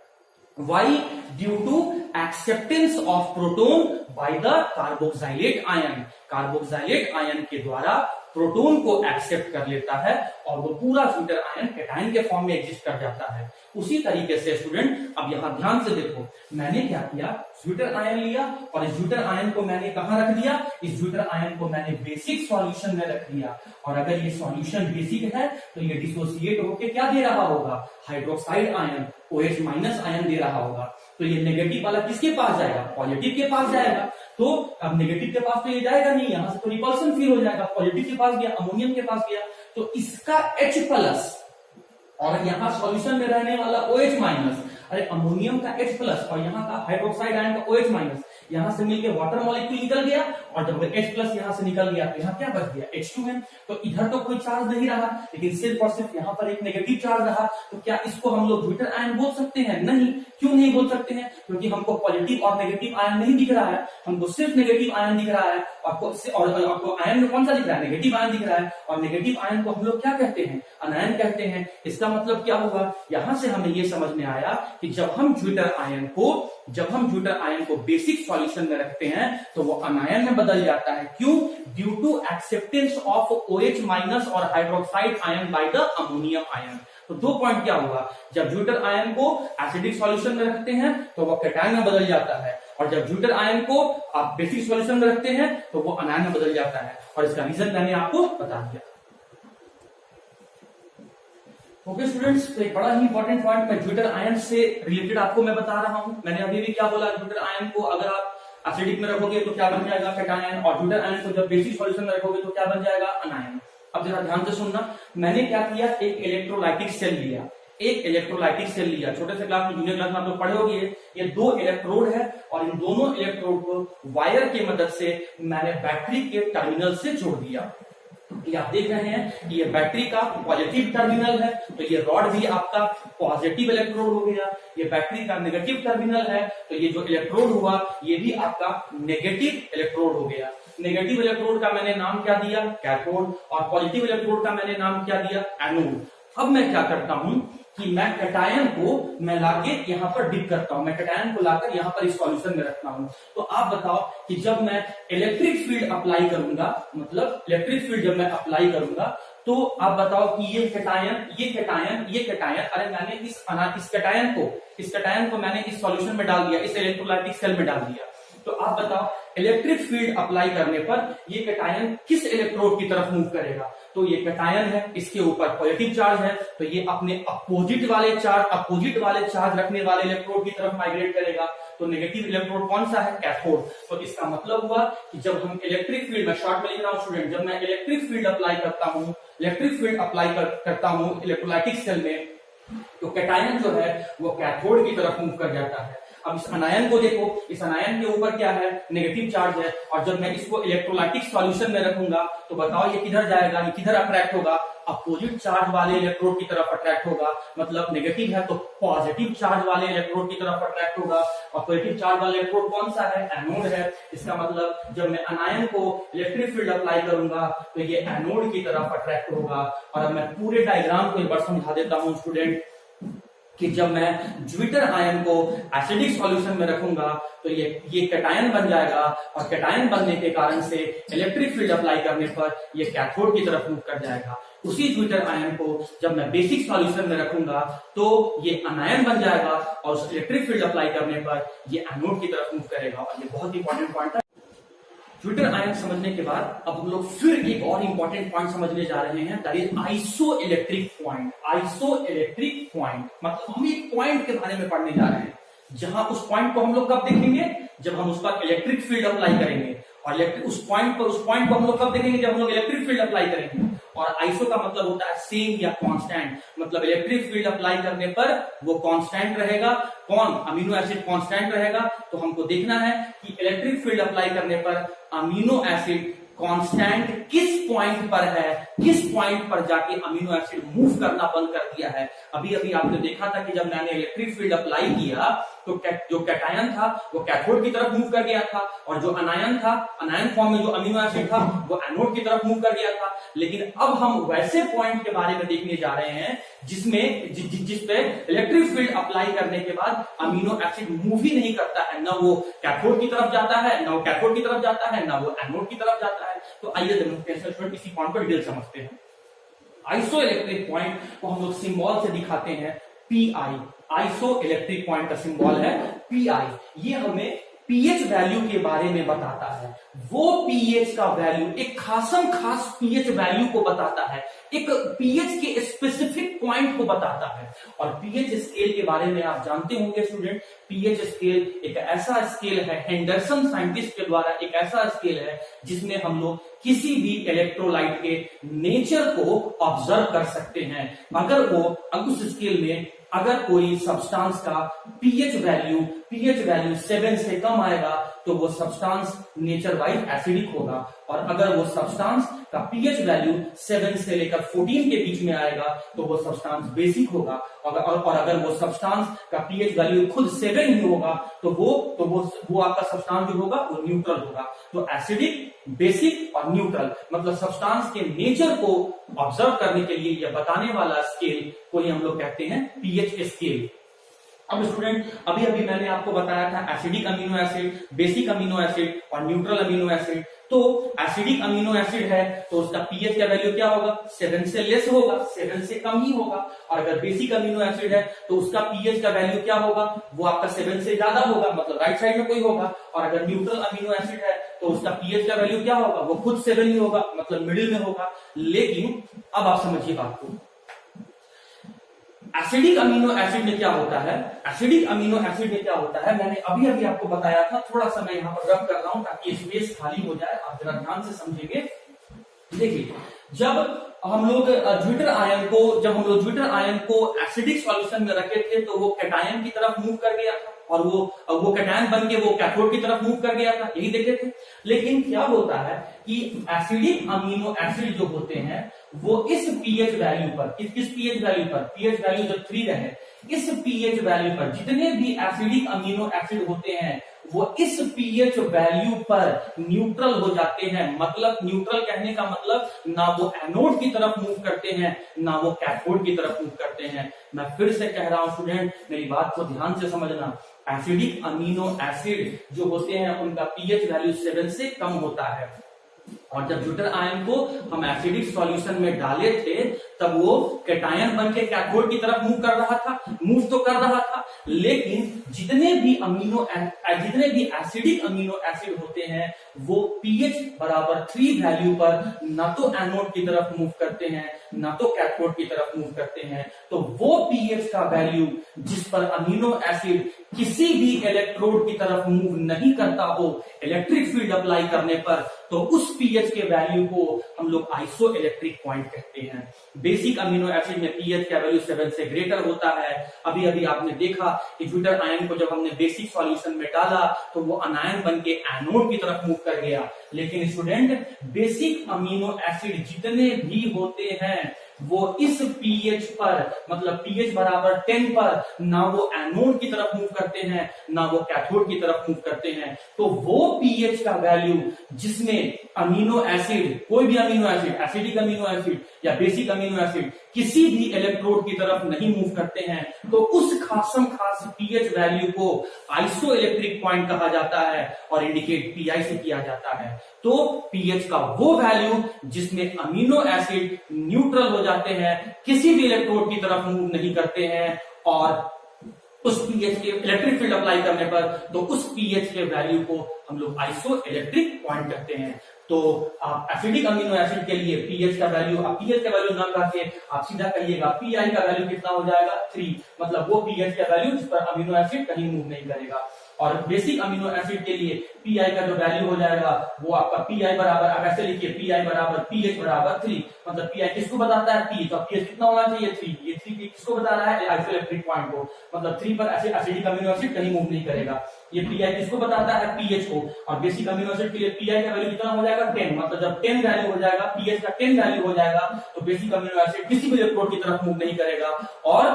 Why? Due to acceptance of proton by the carboxylate ion. Carboxylate ion के द्वारा प्रोटोन को एक्सेप्ट कर लेता है और वो पूरा ज्यूटर आयन कैटायन के फॉर्म में एग्जिस्ट कर जाता है। उसी तरीके से स्टूडेंट अब यहां ध्यान से देखो, मैंने क्या किया, ज्यूटर आयन लिया और इस ज्यूटर आयन को मैंने कहां रख दिया, इस ज्यूटर आयन को मैंने बेसिक सॉल्यूशन में रख दिया। और अगर ये सॉल्यूशन बेसिक है तो ये डिसोसिएट होकर क्या दे रहा होगा, हाइड्रोक्साइड आयन, OH- आयन दे रहा होगा। तो ये नेगेटिव वाला किसके पास जाएगा, पॉजिटिव के पास जाएगा। तो अब नेगेटिव के पास तो ये जाएगा नहीं, यहां से तो रिपल्सन फील हो जाएगा, पॉजिटिव के पास गया, अमोनियम के पास गया, तो इसका H+ और यहाँ सॉल्यूशन में रहने वाला OH-। अरे अमोनियम का H+ और यहाँ का हाइड्रोक्साइड आयन का OH-, यहां से मिलके वाटर मॉलिक्यूल निकल गया, और जब H प्लस यहां से निकल गया तो यहाँ क्या बच गया, H2 है। तो इधर तो कोई चार्ज नहीं रहा, लेकिन सिर्फ और सिर्फ यहाँ पर एक नेगेटिव चार्ज रहा। तो क्या इसको हम लोग ज्विटर आयन बोल सकते हैं? नहीं। क्यों नहीं बोल सकते हैं? क्योंकि हमको पॉजिटिव और नेगेटिव आयन नहीं दिख रहा है, हमको सिर्फ नेगेटिव आयन दिख रहा है। आपको आयन में कौन सा दिख रहा है? नेगेटिव आयन दिख रहा है, और नेगेटिव आयन को हम लोग क्या कहते हैं? अनायन कहते हैं। इसका मतलब क्या हुआ? यहां से हमें यह समझ में आया कि जब हम ज्विटर आयन को बेसिक सॉल्यूशन में रखते हैं तो वो अनायन में बदल जाता है। क्यों? Due to acceptance of OH minus और hydroxide ion by the ammonium ion. तो 2 पॉइंट क्या हुआ? जब ज्विटर आयन को एसिडिक सॉल्यूशन में रखते हैं तो वो कैटायन में बदल जाता है, और जब ज्विटर आयन को आप बेसिक सॉल्यूशन में रखते हैं तो वो अनायन में बदल जाता है। और इसका रीजन मैंने आपको बता दिया। ओके स्टूडेंट्स, तो एक बड़ा ही इंपॉर्टेंट पॉइंट मैं ज्विटर आयन से रिलेटेड आपको मैं बता रहा हूं। मैंने अभी भी क्या बोला? ज्विटर आयन को अगर आप एसिडिक में रखोगे तो क्या बन जाएगा? कैटायन, और ज्विटर आयन को जब बेसिक सॉल्यूशन में रखोगे तो क्या बन जाएगा? अनायन। अब जरा ध्यान से सुनना, मैंने क्या किया, एक इलेक्ट्रोलाइटिक सेल लिया, छोटे से क्लास में, जूनियर क्लास में आप लोग पढ़े होंगे। ये 2 इलेक्ट्रोड है, और इन दोनों इलेक्ट्रोड को वायर की मदद से मैंने बैटरी के टर्मिनल से जोड़ दिया। ये आप देख रहे हैं कि ये बैटरी का पॉजिटिव टर्मिनल है, तो ये रॉड भी आपका पॉजिटिव इलेक्ट्रोड हो गया। ये बैटरी का नेगेटिव टर्मिनल है, तो ये जो इलेक्ट्रोड हुआ ये भी आपका नेगेटिव इलेक्ट्रोड हो गया। नेगेटिव इलेक्ट्रोड का मैंने नाम क्या दिया? कैथोड, और पॉजिटिव इलेक्ट्रोड का मैंने नाम क्या दिया? एनोड। अब मैं क्या करता हूं कि मैं कैटायन को मैं लाके यहाँ पर डिप करता हूं, मैं कैटायन को लाकर यहाँ पर इस सॉल्यूशन में रखता हूं। तो आप बताओ कि जब मैं इलेक्ट्रिक फील्ड अप्लाई करूंगा, जब मैं अप्लाई करूंगा तो आप बताओ कि ये कैटायन, अरे मैंने इस कैटायन को मैंने इस सॉल्यूशन में डाल दिया, इस इलेक्ट्रोलाइटिक सेल में डाल दिया। तो आप बताओ इलेक्ट्रिक फील्ड अप्लाई करने पर ये कैटायन किस इलेक्ट्रोड की तरफ मूव करेगा? तो ये कैटायन है, इसके ऊपर पॉजिटिव चार्ज है, तो ये अपने अपोजिट वाले चार्ज रखने वाले इलेक्ट्रोड की तरफ माइग्रेट करेगा। तो नेगेटिव इलेक्ट्रोड कौन सा है? कैथोड। तो इसका मतलब हुआ कि जब हम इलेक्ट्रिक फील्ड, मैं शॉर्ट में लिख रहा हूं स्टूडेंट, जब मैं इलेक्ट्रिक फील्ड अप्लाई करता हूं इलेक्ट्रोलाइटिक सेल में, तो कैटायन जो है वो कैथोड की तरफ मूव कर जाता है। अब इस अनायन को देखो, इस अनायन के ऊपर क्या है? नेगेटिव चार्ज है, और जब मैं इसको इलेक्ट्रोलाइटिक सॉल्यूशन में रखूंगा तो बताओ ये किधर जाएगा? ये किधर अट्रैक्ट होगा? अपोजिट चार्ज वाले इलेक्ट्रोड की तरफ अट्रैक्ट होगा। मतलब नेगेटिव है तो पॉजिटिव चार्ज वाले इलेक्ट्रोड की तरफ अट्रैक्ट होगा, और पॉजिटिव चार्ज वाला इलेक्ट्रोड कौन सा है? एनोड है। इसका मतलब जब मैं अनायन को इलेक्ट्रिक फील्ड अप्लाई करूंगा तो ये एनोड की तरफ अट्रैक्ट होगा। और अब मैं पूरे डायग्राम को एक बार समझा देता हूं स्टूडेंट, कि जब मैं ज्विटर आयन को एसिडिक सॉल्यूशन में रखूंगा तो ये कैटायन बन जाएगा, और कैटायन बनने के कारण से इलेक्ट्रिक फील्ड अप्लाई करने पर ये कैथोड की तरफ मूव कर जाएगा। उसी ज्विटर आयन को जब मैं बेसिक सॉल्यूशन में रखूंगा तो ये अनायन बन जाएगा, और उस इलेक्ट्रिक फील्ड अप्लाई करने पर ये एनोड की तरफ मूव करेगा। और ये बहुत इंपॉर्टेंट पॉइंट है। ज्विटर आयन समझने के बाद अब हम लोग फिर एक और इंपॉर्टेंट पॉइंट समझने जा रहे हैं, दैट इज आइसोइलेक्ट्रिक पॉइंट। मतलब हम एक पॉइंट के बारे में पढ़ने जा रहे हैं, जहां उस पॉइंट को हम लोग कब देखेंगे? जब हम उस पर इलेक्ट्रिक फील्ड अप्लाई करेंगे। और उस पॉइंट को हम लोग कब देखेंगे? जब हम लोग इलेक्ट्रिक फील्ड अप्लाई करेंगे। और आइसो का मतलब होता है सेम या कांस्टेंट, मतलब इलेक्ट्रिक फील्ड अप्लाई करने पर वो कांस्टेंट रहेगा। कौन? अमीनो एसिड कांस्टेंट रहेगा। तो हमको देखना है कि इलेक्ट्रिक फील्ड अप्लाई करने पर अमीनो एसिड कांस्टेंट किस पॉइंट पर है, किस पॉइंट पर जाके अमीनो एसिड मूव करना बंद कर दिया है। अभी अभी आपने देखा था कि जब मैंने इलेक्ट्रिक फील्ड अप्लाई किया तो जो कैटायन था वो कैथोड की तरफ मूव कर गया था, और जो अनायन था, अनायन फॉर्म में जो अमीनो एसिड था वो एनोड की तरफ मूव कर गया था। लेकिन अब हम वैसे पॉइंट के बारे में देखने जा रहे हैं जिसमें जिस पे इलेक्ट्रिक फील्ड अप्लाई करने के बाद अमीनो एसिड मूव ही नहीं करता है, ना वो कैथोड की तरफ जाता है, ना वो कैथोड की तरफ जाता है, ना वो एनोड की तरफ जाता है। तो आइए स्टूडेंट इसी पॉइंट को डिटेल समझते हैं। आइसो इलेक्ट्रिक पॉइंट को हम लोग सिंबल से दिखाते हैं पीआई। आइसो इलेक्ट्रिक पॉइंट का सिंबल है पीआई। ये हमें पीएच वैल्यू के बारे में बताता है। वो पीएच का वैल्यू, एक खास पीएच वैल्यू को बताता है, एक पीएच के स्पेसिफिक पॉइंट को बताता है। और पीएच स्केल के बारे में आप जानते होंगे स्टूडेंट, पीएच स्केल एक ऐसा स्केल है, हेंडरसन साइंटिस्ट के द्वारा एक ऐसा स्केल है जिसमें हम लोग किसी भी इलेक्ट्रोलाइट के नेचर को ऑब्जर्व कर सकते हैं। अगर उस स्केल में अगर कोई सब्सटेंस का पीएच वैल्यू 7 से कम आएगा तो वो सब्सटेंस नेचर वाइज एसिडिक होगा, और अगर वो सब्सटेंस का पीएच वैल्यू 7 से लेकर 14 के बीच में आएगा तो वो सब्सटेंस बेसिक होगा, और अगर वो सब्सटेंस का पीएच वैल्यू खुद 7 ही होगा तो वो आपका सब्सटेंस जो होगा वो न्यूट्रल होगा। तो एसिडिक, बेसिक और न्यूट्रल मतलब सब्सटेंस के नेचर को ऑब्जर्व करने के लिए या बताने वाला स्केल को ही हम लोग कहते हैं पीएच स्केल। अब स्टूडेंट अभी मैंने आपको बताया था acidic amino acid, basic amino acid और न्यूट्रल अमीनो एसिड। तो एसिडिक अमीनो एसिड है तो उसका पीएच का वैल्यू क्या होगा, 7 से लेस होगा, 7 से कम ही होगा। और अगर बेसिक अमीनो एसिड है तो उसका पीएच का वैल्यू क्या होगा, वो आपका 7 से ज्यादा होगा, मतलब राइट साइड में कोई होगा। और अगर न्यूट्रल अमीनो एसिड है तो उसका पीएच का वैल्यू क्या होगा, वो खुद 7 ही होगा, मतलब मिडिल में होगा। लेकिन अब आप समझिए बात को, एसिडिक अमीनो एसिड में क्या होता है, एसिडिक अमीनो एसिड में क्या होता है मैंने अभी आपको बताया था। थोड़ा सा मैं यहाँ पर रब कर रहा हूं ताकि स्पेस खाली हो जाए, आप जरा ध्यान से समझेंगे। देखिए, जब हम लोग ज्विटर आयन को एसिडिक सॉल्यूशन में रखे थे तो वो कैटायन की तरफ मूव कर गया था, और वो कैटायन बन के वो कैथोड की तरफ मूव कर गया था, यही देखे थे। लेकिन क्या होता है कि एसिडिक अमीनो एसिड जो होते हैं वो इस पीएच वैल्यू पर, किस पीएच वैल्यू पर, पीएच वैल्यू जब 3 रहे, इस पीएच वैल्यू पर जितने भी एसिडिक अमीनो एसिड होते हैं वो इस पीएच वैल्यू पर न्यूट्रल हो जाते हैं। मतलब न्यूट्रल कहने का मतलब ना वो एनोड की तरफ मूव करते हैं ना वो कैथोड की तरफ मूव करते हैं। मैं फिर से कह रहा हूं स्टूडेंट, मेरी बात को ध्यान से समझना। एसिडिक अमीनो एसिड जो होते हैं उनका पीएच वैल्यू 7 से कम होता है, और जब ज्विटर आयन को हम एसिडिक सॉल्यूशन में डाले थे तब वो कैटायन बन के कैथोड की तरफ मूव तो कर रहा था। लेकिन जितने भी एसिडिक अमीनो एसिड होते हैं वो पीएच बराबर 3 वैल्यू पर ना तो एनोड की तरफ मूव करते हैं ना तो कैथोड की तरफ मूव करते हैं। तो वो पीएच का वैल्यू जिस पर अमीनो एसिड किसी भी इलेक्ट्रोड की तरफ मूव नहीं करता हो इलेक्ट्रिक फील्ड अप्लाई करने पर, तो उस पीएच के वैल्यू को हम लोग आइसो इलेक्ट्रिक पॉइंट कहते हैं। बेसिक अमीनो एसिड में पीएच का वैल्यू 7 से ग्रेटर होता है। अभी आपने देखा कि ज्विटर आयन को जब हमने बेसिक सॉल्यूशन में डाला तो वो अनायन बन के एनोड की तरफ मूव कर गया। लेकिन स्टूडेंट, बेसिक अमीनो एसिड जितने भी होते हैं वो इस पीएच पर, मतलब पीएच बराबर 10 पर ना वो एनोड की तरफ मूव करते हैं ना वो कैथोड की तरफ मूव करते हैं। तो वो पीएच का वैल्यू जिसमें अमीनो एसिड, कोई भी amino acid, acidic amino acid या बेसिक अमीनो एसिड किसी भी इलेक्ट्रोड की तरफ नहीं मूव करते हैं, तो उस खास पीएच वैल्यू को आइसो इलेक्ट्रिक पॉइंट कहा जाता है और इंडिकेट पीआई से किया जाता है। तो पीएच का वो वैल्यू जिसमें अमीनो एसिड न्यूट्रल हो जाते हैं, किसी भी इलेक्ट्रोड की तरफ मूव नहीं करते हैं, और उस पीएच के इलेक्ट्रिक फील्ड अप्लाई करने पर तो उस पीएच के वैल्यू को हम लोग आइसो इलेक्ट्रिक पॉइंट कहते हैं। तो आप एसिडिक अमीनो एसिड के लिए पीएच का वैल्यू, आप पीएच का वैल्यू ना करके आप सीधा कहिएगा पीआई का वैल्यू कितना हो जाएगा, 3, मतलब वो पीएच का वैल्यू जिस पर अमीनो एसिड कहीं मूव नहीं करेगा। और बेसिक अमीनो एसिड के लिए पीआई का जो वैल्यू हो जाएगा वो आपका पीआई बराबर, आप ऐसे लिखिए पीआई बराबर पीएच बराबर 3, मतलब पीआई किसको बताता है, पी, तो पीएच कितना होना चाहिए, 3। ये 3 किसको बता रहा है, आइसोइलेक्ट्रिक पॉइंट को, मतलब 3 पर ऐसे एसिडिक अमीनो एसिड कहीं मूव नहीं करेगा। ये पीआई किसको बताता है, पीएच को। और बेसिक अमीनो एसिड के लिए पीआई का वैल्यू कितना हो जाएगा, 10, मतलब जब 10 वैल्यू हो जाएगा, पीएच का 10 वैल्यू हो जाएगा तो बेसिक अमीनो एसिड किसी भी इलेक्ट्रोड की तरफ मूव नहीं करेगा। और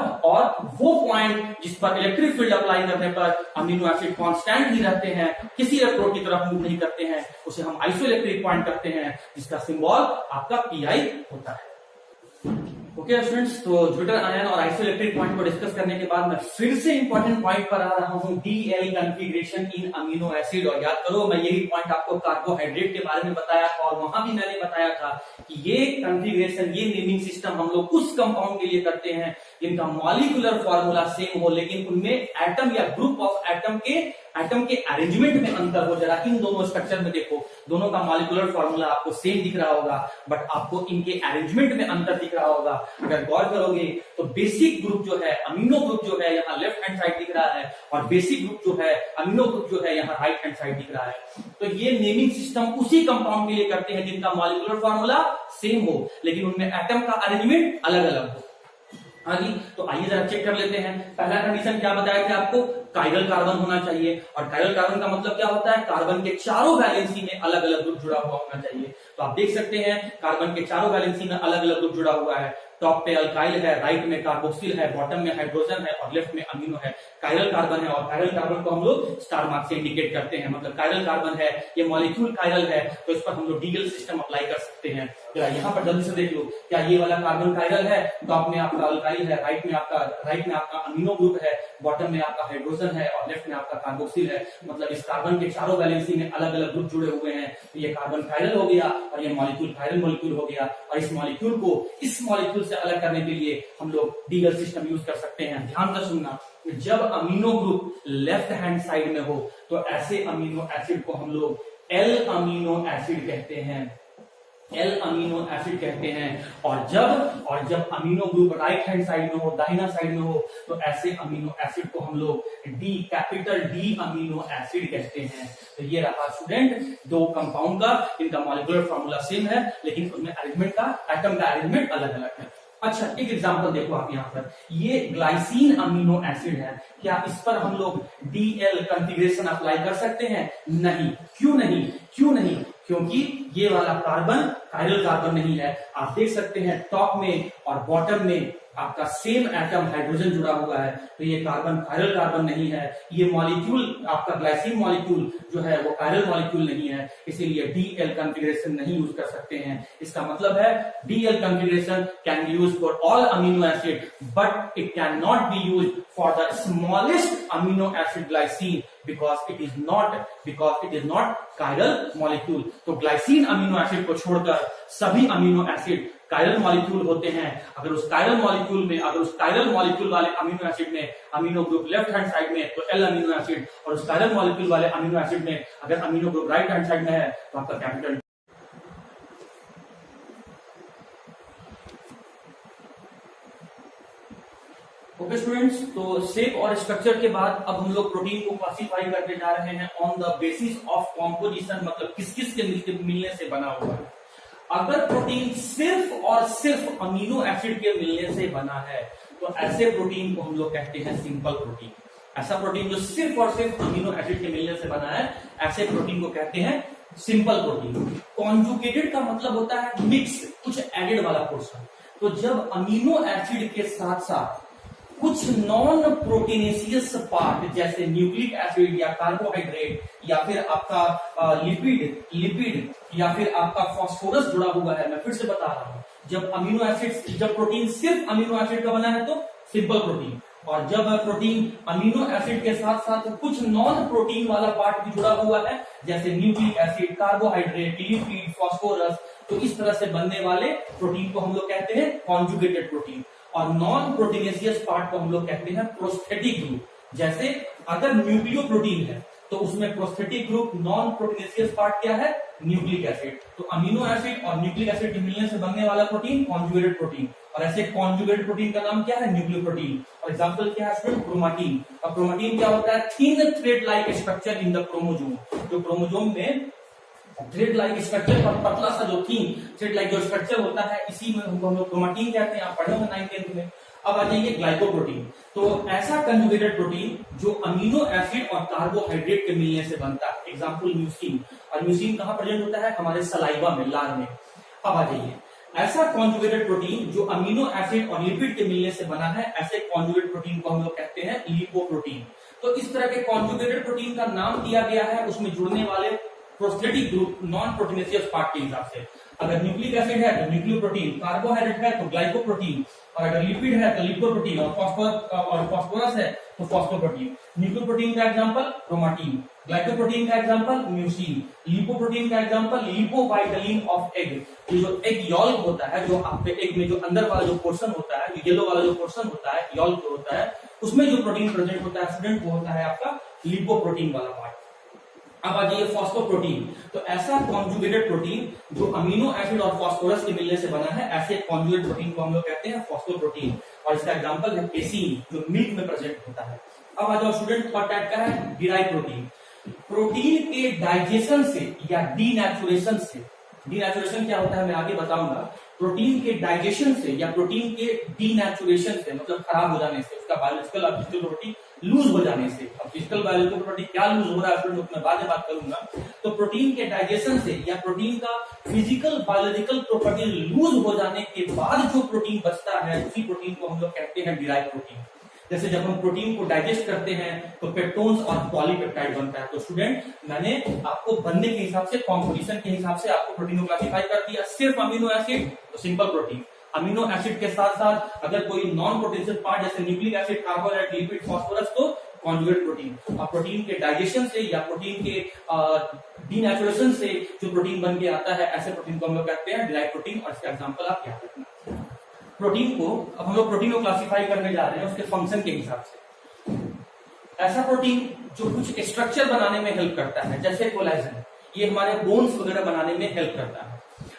वो पॉइंट जिस पर इलेक्ट्रिक फील्ड अप्लाई करने पर अमीनो एसिड कांस्टेंट ही रहते हैं, किसी इलेक्ट्रोड की तरफ मूव नहीं करते हैं, उसे हम आइसोइलेक्ट्रिक पॉइंट कहते हैं, जिसका सिंबल आपका पीआई होता है। ओके स्टूडेंट्स, तो ज्विटर आयन और आइसोइलेक्ट्रिक पॉइंट को डिस्कस करने के बाद मैं फिर से इंपॉर्टेंट पॉइंट पर आ रहा हूं, डीएल कॉन्फ़िगरेशन इन अमीनो एसिड। और याद करो, मैं यही पॉइंट आपको कार्बोहाइड्रेट के बारे में बताया और वहां भी मैंने बताया था कि ये कॉन्फ़िगरेशन, ये नेमिंग सिस्टम हम लोग उस कंपाउंड के लिए करते हैं जिनका मॉलिक्यूलर फॉर्मूला सेम हो, लेकिन उनमें एटम या ग्रुप ऑफ एटम के अरेंजमेंट में अंतर हो। जरा इन दोनों स्ट्रक्चर में देखो, दोनों का मॉलिक्यूलर फॉर्मूला आपको सेम दिख रहा होगा, बट आपको इनके अरेंजमेंट में अंतर दिख रहा होगा। अगर गौर करोगे तो बेसिक ग्रुप जो है, अमीनो ग्रुप जो है, यहाँ लेफ्ट हैंड साइड दिख रहा है, और बेसिक ग्रुप जो है, अमीनो ग्रुप जो है, यहाँ राइट हैंड साइड दिख रहा है। तो ये नेमिंग सिस्टम उसी कंपाउंड के लिए करते हैं जिनका मॉलिक्यूलर फॉर्मूला सेम हो, लेकिन उनमें एटम का अरेंजमेंट अलग अलग हो। हाँ जी, तो आइए जरा चेक कर लेते हैं। पहला कंडीशन क्या बताया था आपको, कायरल कार्बन होना चाहिए। और कायरल कार्बन का मतलब क्या होता है, कार्बन के चारों वैलेंसी में अलग अलग ग्रुप जुड़ा हुआ होना चाहिए। तो आप देख सकते हैं कार्बन के चारों वैलेंसी में अलग अलग ग्रुप जुड़ा हुआ है। टॉप पे अल्काइल है, राइट में कार्बोक्सिल है, बॉटम में हाइड्रोजन है और लेफ्ट में अमीनो है। कायरल कार्बन है और कायरल कार्बन को हम लोग स्टार मार्क से इंडिकेट करते हैं, मतलब कायरल कार्बन है, ये मॉलिक्यूल कायरल है, तो इस पर हम लोग डीएल सिस्टम अप्लाई कर सकते हैं। यहाँ पर जल्दी से देख लो, क्या ये वाला कार्बन कायरल है, टॉप में आपका अल्काइल है, राइट में आपका अमीनो ग्रुप है, बॉटम में आपका हाइड्रोजन है और लेफ्ट में आपका कार्बोक्सिल है। मतलब इस कार्बन के चारों वैलेंसी में अलग अलग ग्रुप जुड़े हुए हैं। तो ये कार्बन कायरल हो गया और ये मॉलिक्यूल कायरल मॉलिक्यूल हो गया। और इस मॉलिक्यूल को इस मॉलिक्यूल से अलग करने के लिए हम लोग डीएल सिस्टम यूज कर सकते हैं। ध्यान से सुनना, जब amino group left hand side में हो तो ऐसे अमीनो एसिड को हम लोग एल अमीनो एसिड कहते हैं, एल अमीनो एसिड कहते हैं। और जब amino group right hand side में हो, दाहिना साइड में हो, तो ऐसे अमीनो एसिड को हम लोग D, capital D amino acid कहते हैं। तो ये रहा स्टूडेंट दो कंपाउंड का, इनका मॉलिक्यूलर फॉर्मूला सेम है लेकिन उसमें अरेंजमेंट का, एटम का अरेंजमेंट अलग अलग है। अच्छा, एक एग्जांपल देखो आप यहाँ पर, ये ग्लाइसिन अमीनो एसिड है, क्या इस पर हम लोग डीएल कॉन्फ़िगरेशन अप्लाई कर सकते हैं? नहीं। क्यों नहीं? क्योंकि ये वाला कार्बन कायरल कार्बन नहीं है। आप देख सकते हैं टॉप में और बॉटम में आपका सेम एटम हाइड्रोजन जुड़ा हुआ है, तो ये कार्बन कायरल कार्बन नहीं है। ये मॉलिक्यूल आपका ग्लाइसिन मॉलिक्यूल जो है वो कायरल मॉलिक्यूल नहीं है, इसीलिए डीएल कॉन्फ़िगरेशन नहीं यूज कर सकते हैं। इसका मतलब है DL configuration can be used for all amino acid but it can not be used for the smallest amino acid glycine because it is not chiral molecule। तो ग्लाइसिन अमीनो एसिड को छोड़कर सभी अमीनो एसिड कायरल मॉलिक्यूल होते हैं। अगर उस chiral molecule वाले amino acid में amino group left hand side में तो एल अमीनो एसिड, और उस कायरल मॉलिक्यूल वाले अमीनो एसिड में अगर amino group right hand side में है तो आपका कैपिटल। ओके स्टूडेंट्स, तो शेप और स्ट्रक्चर के बाद अब हम लोग प्रोटीन को क्लासिफाई करके जा रहे हैं on the basis of composition, मतलब किस किस के मिलने से बना हुआ है। अगर प्रोटीन सिर्फ और सिर्फ अमीनो एसिड के मिलने से बना है तो ऐसे प्रोटीन को हम लोग कहते हैं सिंपल प्रोटीन। ऐसा प्रोटीन जो सिर्फ और सिर्फ अमीनो एसिड के मिलने से बना है, ऐसे प्रोटीन को कहते हैं सिंपल प्रोटीन। कॉन्जुगेटेड का मतलब होता है मिक्स, कुछ एडेड वाला पोर्शन। तो जब अमीनो एसिड के साथ साथ कुछ नॉन प्रोटीनेशियस पार्ट जैसे न्यूक्लिक एसिड या कार्बोहाइड्रेट या फिर आपका लिपिड या फिर आपका फास्फोरस जुड़ा हुआ है, मैं फिर से बता रहा हूं, जब प्रोटीन सिर्फ अमीनो एसिड का बना है तो सिंपल प्रोटीन, और जब प्रोटीन अमीनो एसिड के साथ साथ कुछ नॉन प्रोटीन वाला पार्ट भी जुड़ा हुआ है जैसे nucleic acid, carbohydrate, lipid, phosphorus, तो इस तरह से बनने वाले प्रोटीन को हम लोग कहते हैं कॉन्जुगेटेड प्रोटीन। और नॉन प्रोटीनेशियस पार्ट को हम लोग कहते हैं प्रोस्थेटिक ग्रुप। जैसे अगर न्यूक्लियो प्रोटीन है तो उसमें prosthetic group, non proteinaceous part क्या है? Nucleic acid. तो अमीनो एसिड और न्यूक्लिक एसिड के मिलने से बनने वाला प्रोटीन कॉन्जुगेटेड प्रोटीन, और ऐसे कॉन्जुगेटेड प्रोटीन का नाम क्या है? Nucleo protein. और एग्जांपल क्या है स्टूडेंट? क्रोमाटीन। और क्रोमाटीन क्या होता है? Thin thread like structure in the chromosome. जो क्रोमोजोम में थ्रेड लाइक स्ट्रक्चर पर पतला सा जो थीन थ्रेड लाइक जो स्ट्रक्चर होता है, इसी में हम लोग क्रोमाटीन कहते हैं। आप पढ़े होंगे 9th 10th में। अब आ जाइए ग्लाइकोप्रोटीन। तो ऐसा कंजुगेटेड प्रोटीन जो अमीनो एसिड और कार्बोहाइड्रेट के मिलने से बनता है। Example mucin. और म्यूसिन कहां प्रेजेंट होता है? हमारे सलाइवा में, लार में। अब आ जाइए ऐसा कॉन्जुगेटेड प्रोटीन जो अमीनो एसिड और लिपिड के मिलने से बना है, ऐसे कॉन्जुगेटेड प्रोटीन को हम लोग कहते हैं लिपोप्रोटीन। तो इस तरह के कॉन्जुगेटेड प्रोटीन का नाम दिया गया है उसमें जुड़ने वाले prosthetic group, non proteinaceous part के हिसाब से। अगर न्यूक्लिक एसिड है तो न्यूक्लियोप्रोटीन, कार्बोहाइड्रेट है तो ग्लाइकोप्रोटीन, और अगर लिपिड है तो लिपोप्रोटीन, और फास्फोरस है तो फॉस्फोप्रोटीन। न्यूक्लियोप्रोटीन का एग्जांपल क्रोमाटीन, ग्लाइकोप्रोटीन का एग्जांपल म्यूसिन, लिपोप्रोटीन का एग्जांपल लिपोवाइटलिन ऑफ एग। ये जो एग यॉल्क होता है, जो आपके एग में जो अंदर वाला जो पोर्शन होता है, जो येलो वाला जो पोर्शन होता है, यॉल्क जो होता है, उसमें जो प्रोटीन प्रेजेंट होता है स्टूडेंट, वो होता है आपका लिपोप्रोटीन वाला पार्ट। अब आ जाइए फॉस्फोप्रोटीन। तो ऐसा कॉन्जुगेटेड प्रोटीन जो अमीनो एसिड और फास्फोरस के मिलने से बना है, ऐसे कॉन्जुगेटेड प्रोटीन को हम लोग कहते हैं फॉस्फोप्रोटीन। और इसका एग्जांपल है केसीन, जो मिल्क में प्रेजेंट होता है। अब आ जाओ स्टूडेंट, थर्ड टाइप का है डिराइव प्रोटीन। प्रोटीन के डाइजेशन से या डीनेचुरेशन से डीनेचुरेशन क्या होता है मैं आगे बताऊंगा। प्रोटीन के डाइजेशन से या प्रोटीन के डीनेचुरेशन से, मतलब खराब हो जाने से, उसका बायोलॉजिकल और फिजिकल प्रॉपर्टी लूज हो जाने से। अब फिजिकल बायोलॉजिकल प्रॉपर्टी क्या लूज हो रहा है मैं बाद में बात करूंगा। तो प्रोटीन के डाइजेशन से या प्रोटीन का फिजिकल बायोलॉजिकल प्रॉपर्टी लूज हो जाने के बाद जो प्रोटीन बचता है उसी प्रोटीन को हम लोग कहते हैं डिराइव्ड प्रोटीन। जैसे जब हम प्रोटीन को डाइजेस्ट करते हैं तो पेप्टोन्स और पॉलीपेप्टाइड बनता है। तो स्टूडेंट मैंने आपको बनने के हिसाब से, कॉम्पोजिशन के हिसाब से आपको प्रोटीन को क्लासिफाई कर दिया। सिर्फ अमीनो एसिड तो सिंपल प्रोटीन, अमीनो एसिड के साथ साथ अगर कोई नॉन प्रोटीन पार्ट जैसे nucleic acid, carbohydrate, lipid, phosphorus तो कॉन्जुगेट प्रोटीन। और प्रोटीन के डाइजेशन से या प्रोटीन के डीनेचुरेशन से जो प्रोटीन बन के आता है ऐसे प्रोटीन को हम लोग कहते हैं डिराइव्ड प्रोटीन। और इसका एग्जांपल आप याद रखना। प्रोटीन को, अब हम लोग प्रोटीन को क्लासिफाई करने जा रहे हैं उसके फंक्शन के हिसाब से। ऐसा प्रोटीन जो कुछ स्ट्रक्चर बनाने में हेल्प करता है, जैसे कोलेजन, ये हमारे बोन्स वगैरह बनाने में हेल्प करता है।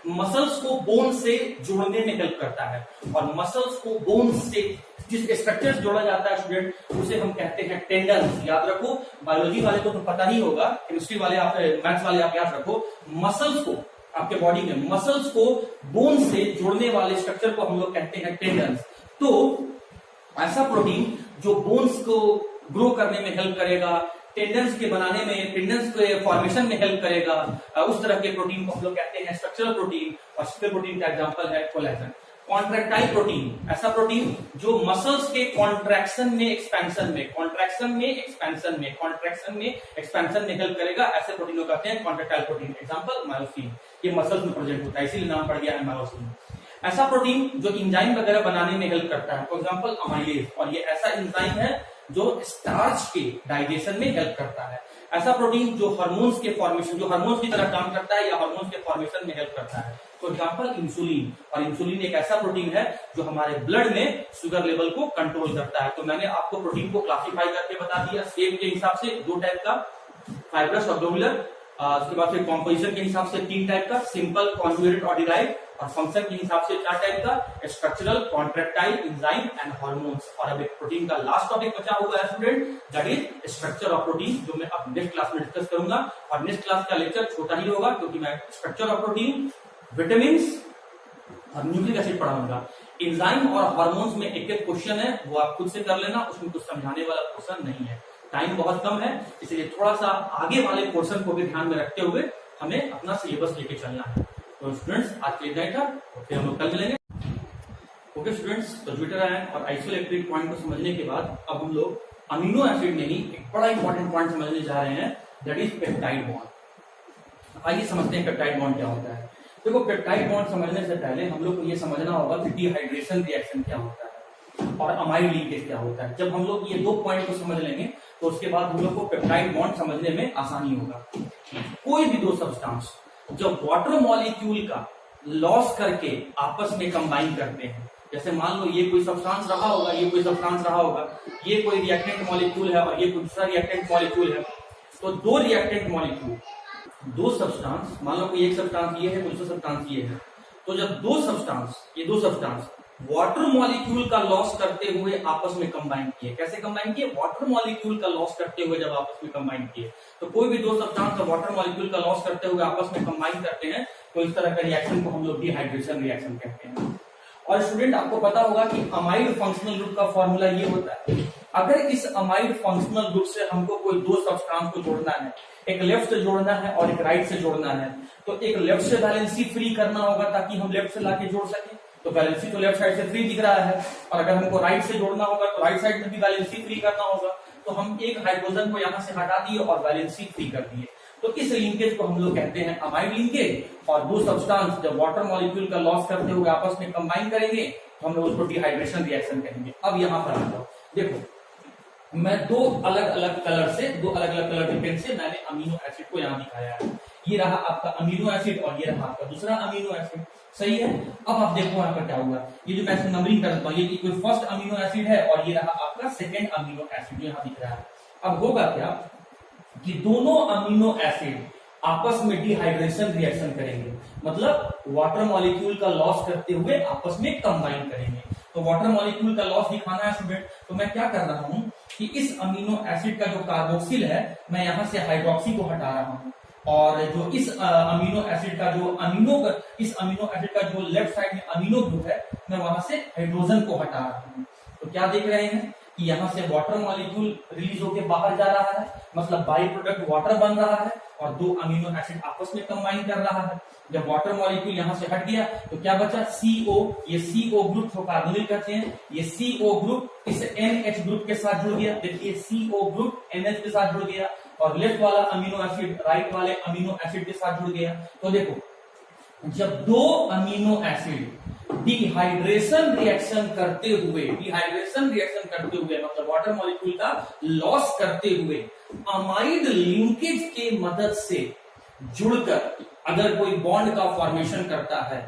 मसल्स को बोन से जोड़ने में हेल्प करता है। और मसल्स को बोन से जिस स्ट्रक्चर से जोड़ा जाता है स्टूडेंट उसे हम कहते हैं टेंडन्स। याद रखो, बायोलॉजी वाले को तो पता ही होगा, केमिस्ट्री वाले आप, मैथ्स वाले आप याद रखो, मसल्स को, आपके बॉडी में मसल्स को बोन से जोड़ने वाले स्ट्रक्चर को हम लोग कहते हैं टेंडन्स। तो ऐसा प्रोटीन जो बोन्स को ग्रो करने में हेल्प करेगा, टेंडन्स के बनाने में, टेंडन्स के फॉर्मेशन में हेल्प करेगा, उस तरह के प्रोटीन को हम लोग कहते हैं स्ट्रक्चरल प्रोटीन। और स्ट्रक्चरल प्रोटीन का एग्जांपल है कोलेजन। कॉन्ट्रैक्टाइल प्रोटीन, ऐसा प्रोटीन जो मसल्स के कॉन्ट्रैक्शन में, एक्सपेंशन में, कॉन्ट्रैक्शन में, एक्सपेंशन में, कॉन्ट्रैक्शन में, एक्सपेंशन में हेल्प करेगा, ऐसे प्रोटीन को कहते हैं कॉन्ट्रैक्टाइल प्रोटीन। एग्जांपल मायोसिन, ये मसल्स में प्रेजेंट होता है इसीलिए नाम पड़ गया है मायोसिन। ऐसा प्रोटीन जो एंजाइम वगैरह बनाने में हेल्प करता है, फॉर एग्जांपल अमाइलेज, और ये ऐसा एंजाइम है जो स्टार्च के डाइजेशन में हेल्प करता है। ऐसा प्रोटीन जो हार्मोन्स के फॉर्मेशन, जो हार्मोन्स की तरह काम करता है या हार्मोन्स के फॉर्मेशन में हेल्प करता है, फॉर एग्जांपल इंसुलिन। और इंसुलिन एक ऐसा प्रोटीन है जो हमारे ब्लड में शुगर लेवल को कंट्रोल करता है। तो मैंने आपको प्रोटीन को क्लासिफाई करके बता दिया शेप के हिसाब से, 2 टाइप का, फाइब्रस और ग्लोबुलर। उसके बाद फिर कॉम्पोजिशन के हिसाब से 3 टाइप का, सिंपल, कॉन्जुगेटेड और डिराइव्ड। और फंक्शन के हिसाब से 4 टाइप का, structural, contractile, enzyme and hormones. और अब एक प्रोटीन का लास्ट टॉपिक बचा हुआ है student, that is structure of protein, जो मैं अब नेक्स्ट क्लास में डिस्कस करूंगा। और नेक्स्ट क्लास का लेक्चर छोटा ही होगा क्योंकि मैं स्ट्रक्चर ऑफ प्रोटीन, विटामिन और न्यूक्लिक एसिड पढ़ाऊंगा। एंजाइम और हार्मोन्स में एक एक क्वेश्चन है, वो आप खुद से कर लेना, उसमें कुछ समझाने वाला क्वेश्चन नहीं है, टाइम बहुत कम है, इसलिए थोड़ा सा आगे वाले पोर्शन को भी ध्यान में रखते हुए हमें अपना सिलेबस लेके चलना है। तो स्टूडेंट्स आज के लिए था, फिर हम लोग कल मिलेंगे। ओके स्टूडेंट्स, तो ज्यूटर आयन और आइसोइलेक्ट्रिक पॉइंट को समझने के बाद अब हम लोग अमीनो एसिड में ही एक बड़ा इंपॉर्टेंट पॉइंट समझने जा रहे हैं, दैट इज पेप्टाइड बॉन्ड। आइए समझते हैं पेप्टाइड बॉन्ड क्या होता है। देखो, पेप्टाइड बॉन्ड समझने से पहले हम लोग को ये समझना होगा कि डिहाइड्रेशन रिएक्शन क्या होता है और अमाइड लिंकेज क्या होता है। जब हम लोग ये 2 पॉइंट को समझ लेंगे तो उसके बाद हम लोग को पेप्टाइड बॉन्ड समझने में आसानी होगा। कोई भी 2 सब्सटेंस जब वाटर मॉलिक्यूल का लॉस करके आपस में कंबाइन करते हैं, जैसे मान लो ये कोई सब्सटेंस रहा होगा, ये कोई सब्सटेंस रहा होगा, ये कोई रिएक्टेंट मॉलिक्यूल है और ये कोई दूसरा रिएक्टेंट मॉलिक्यूल है, तो 2 रिएक्टेंट मॉलिक्यूल, 2 सब्सटेंस, मान लो कोई एक सब्सटेंस ये है, दूसरा सब्सटेंस ये है, तो जब 2 सब्सटेंस वाटर मॉलिक्यूल का लॉस करते हुए आपस में कंबाइन किए, कैसे कंबाइन किए? वाटर मॉलिक्यूल का लॉस करते हुए जब आपस में कंबाइन किए, तो कोई भी 2 सब्सटेंस वाटर मॉलिक्यूल का लॉस करते हुए आपस में कंबाइन करते हैं, तो इस तरह का रिएक्शन को हम लोग डिहाइड्रेशन रिएक्शन कहते हैं। और स्टूडेंट आपको पता होगा कि अमाइड फंक्शनल ग्रुप का फॉर्मूला ये होता है, अगर इस अमाइड फंक्शनल ग्रुप से हमको कोई 2 सब्सटेंस को जोड़ना है, एक लेफ्ट से जोड़ना है और एक राइट से जोड़ना है, तो एक लेफ्ट से वैलेंसी फ्री करना होगा ताकि हम लेफ्ट से लाके जोड़ सके, तो वैलेंसी तो लेफ्ट साइड से फ्री दिख रहा है। और अगर हमको राइट से जोड़ना होगा तो राइट साइड में भी वैलेंसी फ्री करना होगा, तो हम एक हाइड्रोजन को यहाँ से हटा दिए और वैलेंसी फ्री कर दिए, तो इस लिंकेज को हम लोग कहते हैं अमाइड लिंकेज। और 2 सब्सटेंस जब वाटर मॉलिक्यूल का लॉस करते हुए आपस में कंबाइन करेंगे तो हम लोग उसको डिहाइड्रेशन रिएक्शन कहेंगे। अब यहाँ पर आ जाओ, देखो मैं 2 अलग अलग कलर डिफरेंस से मैंने अमीनो एसिड को यहाँ दिखाया है। ये रहा आपका अमीनो एसिड और ये रहा आपका दूसरा अमीनो एसिड, सही है। अब आप देखो यहाँ पर क्या हुआ, ये जो मैं नंबरिंग करता हूँ, ये कोई फर्स्ट अमीनो एसिड है और ये रहा आपका सेकेंड अमीनो एसिड जो यहाँ दिख रहा है। अब होगा क्या कि दोनों अमीनो एसिड आपस में डिहाइड्रेशन रिएक्शन करेंगे, मतलब वाटर मॉलिक्यूल का लॉस करते हुए आपस में कंबाइन करेंगे। तो वाटर मॉलिक्यूल का लॉस दिखाना है स्टूडेंट, तो मैं क्या कर रहा हूं कि इस अमीनो एसिड का जो कार्बोक्सिल है, मैं यहां से हाइड्रोक्सी को हटा रहा हूं और जो इस अमीनो एसिड का जो इस अमीनो एसिड का जो लेफ्ट साइड में अमीनो ग्रुप है, मैं वहां से हाइड्रोजन को हटा रहा हूं। तो क्या देख रहे हैं कि यहां से वाटर मॉलिक्यूल रिलीज होकर बाहर जा रहा है, मतलब बाई प्रोडक्ट वाटर बन रहा है और दो अमीनो एसिड आपस में कंबाइन कर रहा है। जब वाटर मॉलिक्यूल यहां से हट गया तो क्या बचा, CO। ये CO ग्रुप जो कार्बोनिल कहते हैं, ये CO ग्रुप इस NH ग्रुप के साथ जुड़ गया। देखिए CO ग्रुप NH के साथ जुड़ गया और लेफ्ट वाला अमीनो एसिड राइट वाले अमीनो एसिड के साथ जुड़ गया। तो देखो, जब दो अमीनो एसिड डिहाइड्रेशन रिएक्शन करते हुए मतलब वाटर मॉलिक्यूल का लॉस करते हुए अमाइड लिंकेज के मदद से जुड़कर अगर कोई बॉन्ड का फॉर्मेशन करता है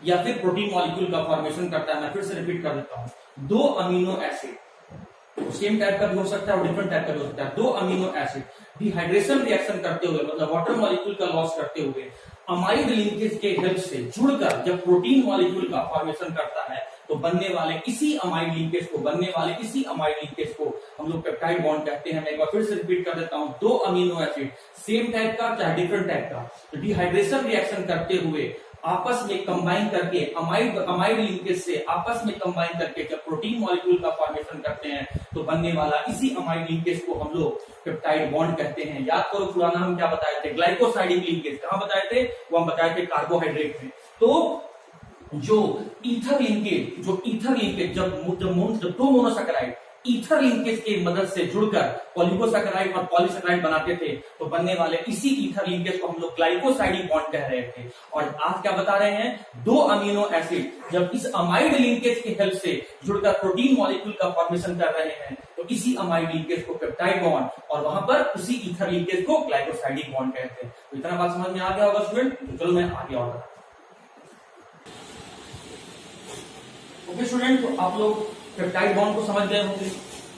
या फिर प्रोटीन मॉलिक्यूल का फॉर्मेशन करता है, मैं फिर से रिपीट कर देता हूं, दो अमीनो एसिड सेम टाइप का भी हो सकता है और डिफरेंट टाइप का भी हो सकता है। दो अमीनो एसिड डिहाइड्रेशन रिएक्शन करते हुए मतलब वाटर मॉलिक्यूल का लॉस करते हुए अमाइड लिंकेज के हेल्प से जुड़कर जब प्रोटीन मॉलिक्यूल का फॉर्मेशन करता है तो बनने वाले इसी अमाइड लिंकेज को हम लोग पेप्टाइड बॉन्ड कहते हैं। मैं एक बार फिर से रिपीट कर देता हूं, दो अमीनो एसिड सेम टाइप का चाहे डिफरेंट टाइप का डिहाइड्रेशन रिएक्शन करते हुए आपस में कंबाइन करके अमाइड लिंकेज से आपस में कंबाइन करके जब प्रोटीन मॉलिक्यूल का फॉर्मेशन करते हैं तो बनने वाला इसी अमाइड लिंकेज को हम लोग पेप्टाइड बॉन्ड कहते हैं। याद करो पुराना हम क्या बताए थे, ग्लाइकोसाइडिक लिंकेज कहां बताए थे, वो हम बताए थे कार्बोहाइड्रेट में। तो जो ईथर लिंकेज जब दो मोनोसैकेराइड ईथर लिंकेज की मदद से जुड़कर पॉलीगोसैकेराइड और पॉलीसैकेराइड बनाते थे तो बनने वाले इसी ईथर लिंकेज को हम लोग ग्लाइकोसाइडिक बॉन्ड कह रहे थे। और आज क्या बता रहे हैं, दो अमीनो एसिड जब इस अमाइड लिंकेज की हेल्प से जुड़कर प्रोटीन मॉलिक्यूल का फॉर्मेशन कर रहे हैं तो इसी अमाइड लिंकेज को पेप्टाइड बॉन्ड और वहां पर उसी ईथर लिंकेज को ग्लाइकोसाइडिक बॉन्ड कहते हैं। तो इतना बात समझ में आ गया होगा स्टूडेंट। तो चलो मैं आगे और बताता हूं। ओके स्टूडेंट, तो आप लोग पेप्टाइड बॉन्ड को समझ गए होंगे।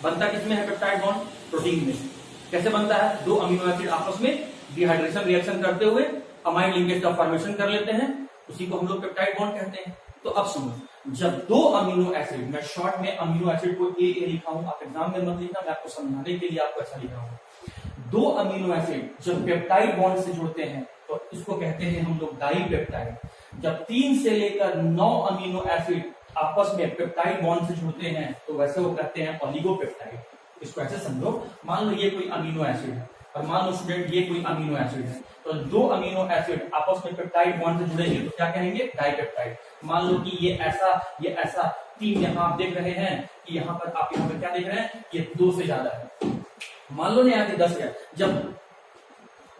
बनता किसमें है पेप्टाइड बॉन्ड, प्रोटीन में। कैसे बनता है, दो अमीनो एसिड आपस में डिहाइड्रेशन रिएक्शन करते हुए अमाइड लिंकेज का फॉर्मेशन कर लेते हैं, उसी को हम लोग पेप्टाइड बॉन्ड कहते हैं। तो अब सुनो, जब दो अमीनो एसिड, मैं शॉर्ट में अमीनो एसिड को ए लिखा हूं, आप एग्जाम में मत लिखना, मैं आपको समझाने के लिए आपको ऐसा लिख रहा हूं। दो अमीनो एसिड जब पेप्टाइड बॉन्ड से जुड़ते हैं तो इसको कहते हैं हम लोग डाइपेप्टाइड। जब 3 से लेकर 9 अमीनो एसिड आपस में पेप्टाइड बॉन्ड से जुड़ते हैं तो वैसे वो कहते हैं ओलिगोपेप्टाइड। इसको ऐसे समझो, मान लो ये कोई अमीनो एसिड है और मान लो स्टूडेंट ये कोई अमीनो एसिड है, तो दो अमीनो एसिड आपस में पेप्टाइड बॉन्ड से जुड़ेंगे तो क्या कहेंगे, डाइपेप्टाइड। मान लो कि ये ऐसा 3 यहाँ आप देख रहे हैं कि यहाँ पर आप यहाँ पर क्या देख रहे हैं, ये 2 से ज्यादा है। मान लो यहाँ 10 है। जब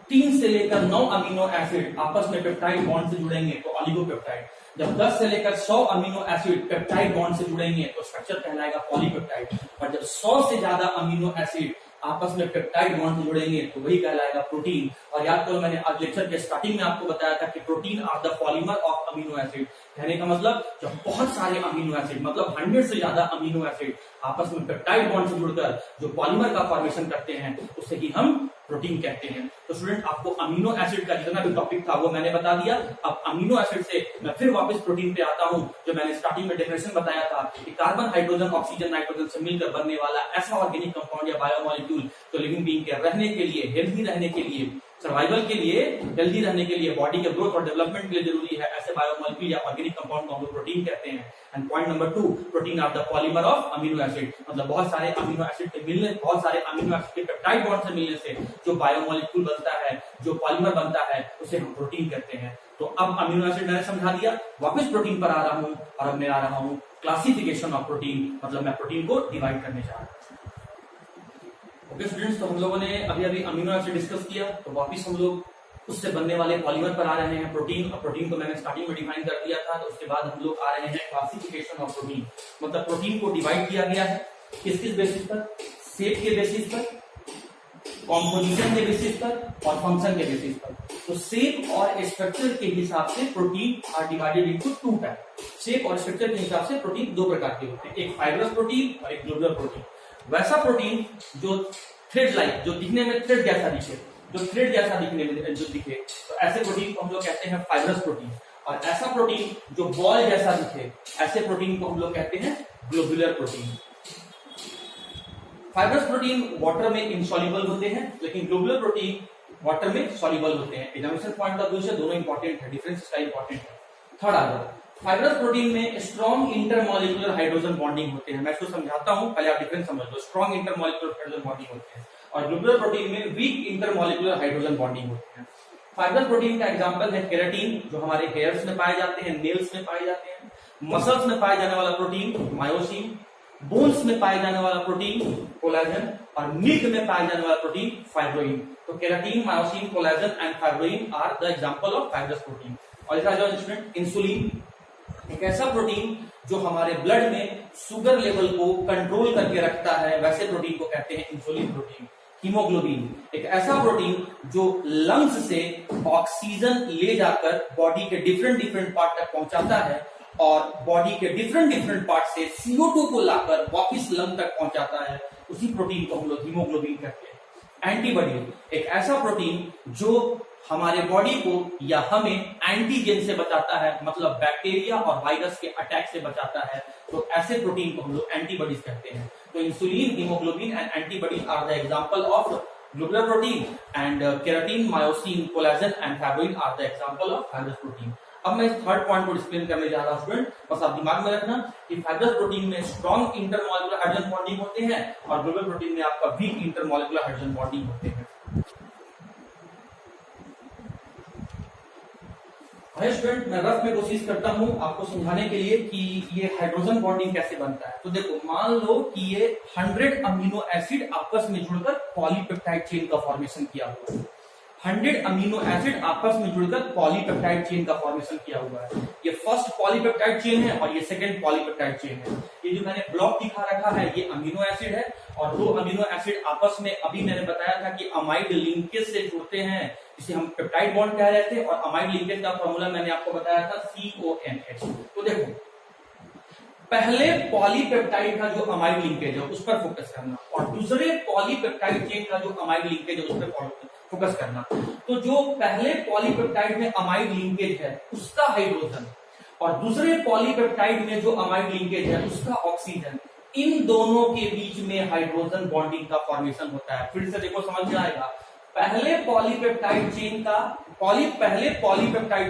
3 से लेकर 9 अमीनो एसिड आपस में पेप्टाइड बॉन्ड से जुड़ेंगे तो ओलिगोपेप्टाइड। जब 10 से लेकर 100 अमीनो एसिड पेप्टाइड बॉन्ड से जुड़ेंगे तो स्ट्रक्चर कहलाएगा पॉलीपेप्टाइड। और जब 100 से ज्यादा अमीनो एसिड आपस में पेप्टाइड बॉन्ड से जुड़ेंगे तो वही कहलाएगा प्रोटीन। और याद करो, मैंने आज लेक्चर के स्टार्टिंग में आपको बताया था कि protein are the polymer of amino acid. कहने का मतलब जब बहुत सारे अमीनो एसिड मतलब 100 से ज्यादा अमीनो एसिड आपस में पेप्टाइड बॉन्ड से जुड़कर जो पॉलीमर का फॉर्मेशन करते हैं उसे ही हम प्रोटीन कहते हैं। तो स्टूडेंट, आपको अमीनो एसिड का जितना भी टॉपिक था वो मैंने बता दिया। अब अमीनो एसिड से मैं फिर वापस प्रोटीन पे आता हूं, जो मैंने स्टार्टिंग में डेफिनेशन बताया था कि कार्बन, हाइड्रोजन, ऑक्सीजन, नाइट्रोजन से मिलकर बनने वाला ऐसा ऑर्गेनिक कंपाउंड या बायोमॉलिक्यूल तो लिविंग बीइंग के रहने के लिए, हेल्थी रहने के लिए, सर्वाइवल के लिए, हेल्दी रहने के लिए, बॉडी के ग्रोथ और डेवलपमेंट के लिए जरूरी है। ऐसे बायोमॉलिक्यूल या ऑर्गेनिक कंपाउंड को हम लोग प्रोटीन कहते हैं। And point number 2, protein are the polymer of amino acid. मतलब बहुत सारे अमीनो एसिड के मिलने, बहुत सारे अमीनो एसिड के पेप्टाइड बॉन्ड से मिलने से जो बायोमॉलिक्यूल बनता है, जो पॉलीमर बनता है, उसे हम प्रोटीन कहते हैं। तो अब अमीनो एसिड मैंने समझा दिया, वापस प्रोटीन पर आ रहा हूं और अब मैं आ रहा हूं क्लासिफिकेशन ऑफ प्रोटीन। मतलब मैं प्रोटीन को डिवाइड करने जा रहा हूं। ओके स्टूडेंट्स, तो हम लोगों ने अभी अमीनो एसिड डिस्कस किया, तो वापस हम लोग उससे बनने वाले पॉलीमर पर आ रहे हैं, प्रोटीन। और प्रोटीन को मैंने स्टार्टिंग में डिफाइन कर दिया था। तो उसके बाद हम लोग आ रहे हैं क्लासिफिकेशन ऑफ प्रोटीन। मतलब प्रोटीन को डिवाइड किया गया है किस किस बेसिस पर, शेप के बेसिस पर, कॉम्पोजिशन के बेसिस पर और फंक्शन के बेसिस पर। तो शेप और स्ट्रक्चर के हिसाब से protein are divided into 2 type. Shape और स्ट्रक्चर के हिसाब से प्रोटीन 2 प्रकार के होते हैं, एक फाइब्रस प्रोटीन और एक ग्लोबुलर प्रोटीन। वैसा प्रोटीन जो थ्रेड लाइक, जो दिखने में थ्रेड जैसा दिखे, जो थ्रेड जैसा दिखने में जो दिखे, तो ऐसे प्रोटीन को हम लोग कहते हैं फाइब्रस प्रोटीन। और ऐसा प्रोटीन जो बॉल जैसा दिखे, ऐसे प्रोटीन को हम लोग कहते हैं globular protein. Fibrous protein water में इनसॉल्युबल होते हैं, लेकिन ग्लोबुलर प्रोटीन वाटर में सॉल्युबल होते हैं। एग्जामिनेशन पॉइंट ऑफ व्यू से दोनों इंपॉर्टेंट है, डिफरेंस इसका इंपॉर्टेंट है। थर्ड आ गया, फाइब्रस प्रोटीन में स्ट्रॉन्ग इंटरमॉलिक्यूलर हाइड्रोजन बॉन्डिंग होते हैं। मैं इसको समझाता हूं, पहले आप डिफरेंस समझ लो। स्ट्रॉन्ग इंटरमॉलिक्यूलर हाइड्रोजन बॉन्डिंग होते हैं और ग्लोबुलर प्रोटीन में वीक इंटरमॉलिक्यूलर हाइड्रोजन बॉन्डिंग होते हैं। फाइब्रस प्रोटीन का एग्जांपल है केराटिन, जो हमारे हेयर्स में पाए जाते हैं, नेल्स में पाए जाते हैं। मसल्स में पाए जाने वाला प्रोटीन मायोसिन, बोन्स में पाए जाने वाला प्रोटीन कोलेजन और मिल्क में पाए जाने वाला प्रोटीन फाइब्रोइन। तो keratin, myosin, collagen and fibroin are the example of fibrous protein. और इसका जो स्टूडेंट, इंसुलिन एक ऐसा प्रोटीन जो हमारे ब्लड में शुगर लेवल को कंट्रोल करके रखता है, वैसे प्रोटीन को कहते हैं इंसुलिन प्रोटीन। हीमोग्लोबिन एक ऐसा प्रोटीन जो लंग्स से ऑक्सीजन ले जाकर बॉडी के डिफरेंट पार्ट तक पहुंचाता है और बॉडी के डिफरेंट पार्ट से CO2 को लाकर वापस लंग तक पहुंचाता है, उसी प्रोटीन को हम लोग हीमोग्लोबिन कहते हैं। एंटीबॉडी एक ऐसा प्रोटीन जो हमारे बॉडी को या हमें एंटीजेन से बचाता है, मतलब बैक्टीरिया और वायरस के अटैक से बचाता है। तो ऐसे प्रोटीन को हम लोग एंटीबॉडीज कहते हैं। तो insulin, haemoglobin and antibodies are the example of globular protein and keratin, myosin, collagen and fibroin are the example of fibrous protein. अब मैं इस थर्ड पॉइंट को एक्सप्लेन करने जा रहा हूं स्टूडेंट, बस आप दिमाग में रखना कि फाइब्रस प्रोटीन में स्ट्रॉन्ग इंटरमॉलिक्यूलर हाइड्रोजन बॉन्डिंग होते हैं और ग्लोबुलर प्रोटीन में आपका वीक इंटरमॉलिक्यूलर हाइड्रोजन बॉन्डिंग होते हैं। स्टूडेंट, मैं रफ में कोशिश करता हूं आपको समझाने के लिए कि ये हाइड्रोजन बॉन्डिंग कैसे बनता है। तो देखो, मान लो कि ये 100 अमीनो एसिड आपस में जुड़कर पॉलीपेप्टाइड चेन का फॉर्मेशन किया हुआ है। 100 अमीनो एसिड आपस में जुड़कर पॉलीपेप्टाइड चेन का फॉर्मेशन किया हुआ है। ये फर्स्ट पॉलीपेप्टाइड चेन है और ये सेकंड पॉलीपेप्टाइड चेन है। ये जो मैंने ब्लॉक दिखा रखा है ये अमीनो एसिड है और दो अमीनो एसिड आपस में, अभी मैंने बताया था कि अमाइड लिंकेज से जुड़ते हैं, जिसे हम पेप्टाइड बॉन्ड कह रहे थे। और अमाइड लिंकेज का फॉर्मूला मैंने आपको बताया था CONH। तो देखो, पहले पॉलीपेप्टाइड का जो अमाइड लिंकेज है उस पर फोकस करना और दूसरे पॉलीपेप्टाइड चेन का जो अमाइड लिंकेज है उस पर फोकस करना। तो जो पहले पॉलीपेप्टाइड में अमाइड लिंकेज है उसका हाइड्रोजन और दूसरे पॉलीपेप्टाइड में जो अमाइड लिंकेज है उसका ऑक्सीजन, इन दोनों के बीच में हाइड्रोजन बॉन्डिंग का फॉर्मेशन होता है। फिर से देखो, समझ में आएगा। पहले पॉलीपेप्टाइड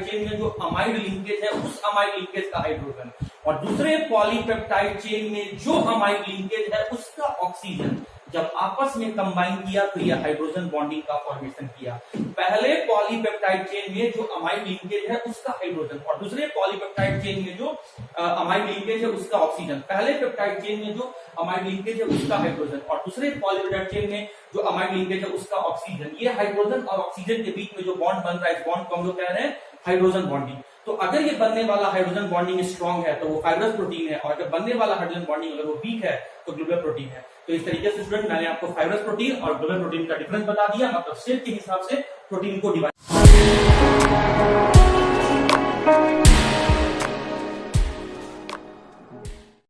चेन में जो अमाइड लिंकेज है उस अमाइड लिंकेज का हाइड्रोजन और दूसरे पॉलीपेप्टाइड चेन में जो अमाइड लिंकेज है उसका ऑक्सीजन, जब आपस में कंबाइन किया तो यह हाइड्रोजन बॉन्डिंग का फॉर्मेशन किया। पहले पॉलीपेप्टाइड चेन में जो अमाइड लिंकेज है उसका हाइड्रोजन और दूसरे पॉलीपेप्टाइड चेन में जो अमाइड लिंकेज है उसका ऑक्सीजन। पहले पेप्टाइड चेन में जो अमाइड लिंकेज है उसका हाइड्रोजन और दूसरे पॉलीपेप्टाइड चेन में जो अमाइड लिंकेज है उसका ऑक्सीजन। ये हाइड्रोजन और ऑक्सीजन के बीच में जो बॉन्ड बन रहा है, इस बॉन्ड को हम लोग कह रहे हैं हाइड्रोजन बॉन्डिंग। तो अगर ये बनने वाला हाइड्रोजन बॉन्डिंग स्ट्रॉन्ग है तो वो फाइब्रस प्रोटीन है, और अगर बनने वाला हाइड्रोजन बॉन्डिंग अगर वो वीक है तो ग्लोबुलर प्रोटीन है। तो इस तरीके से स्टूडेंट मैंने आपको फाइब्रस प्रोटीन और ग्लोबुलर प्रोटीन का डिफरेंस बता दिया, मतलब शेप के हिसाब से प्रोटीन को डिवाइड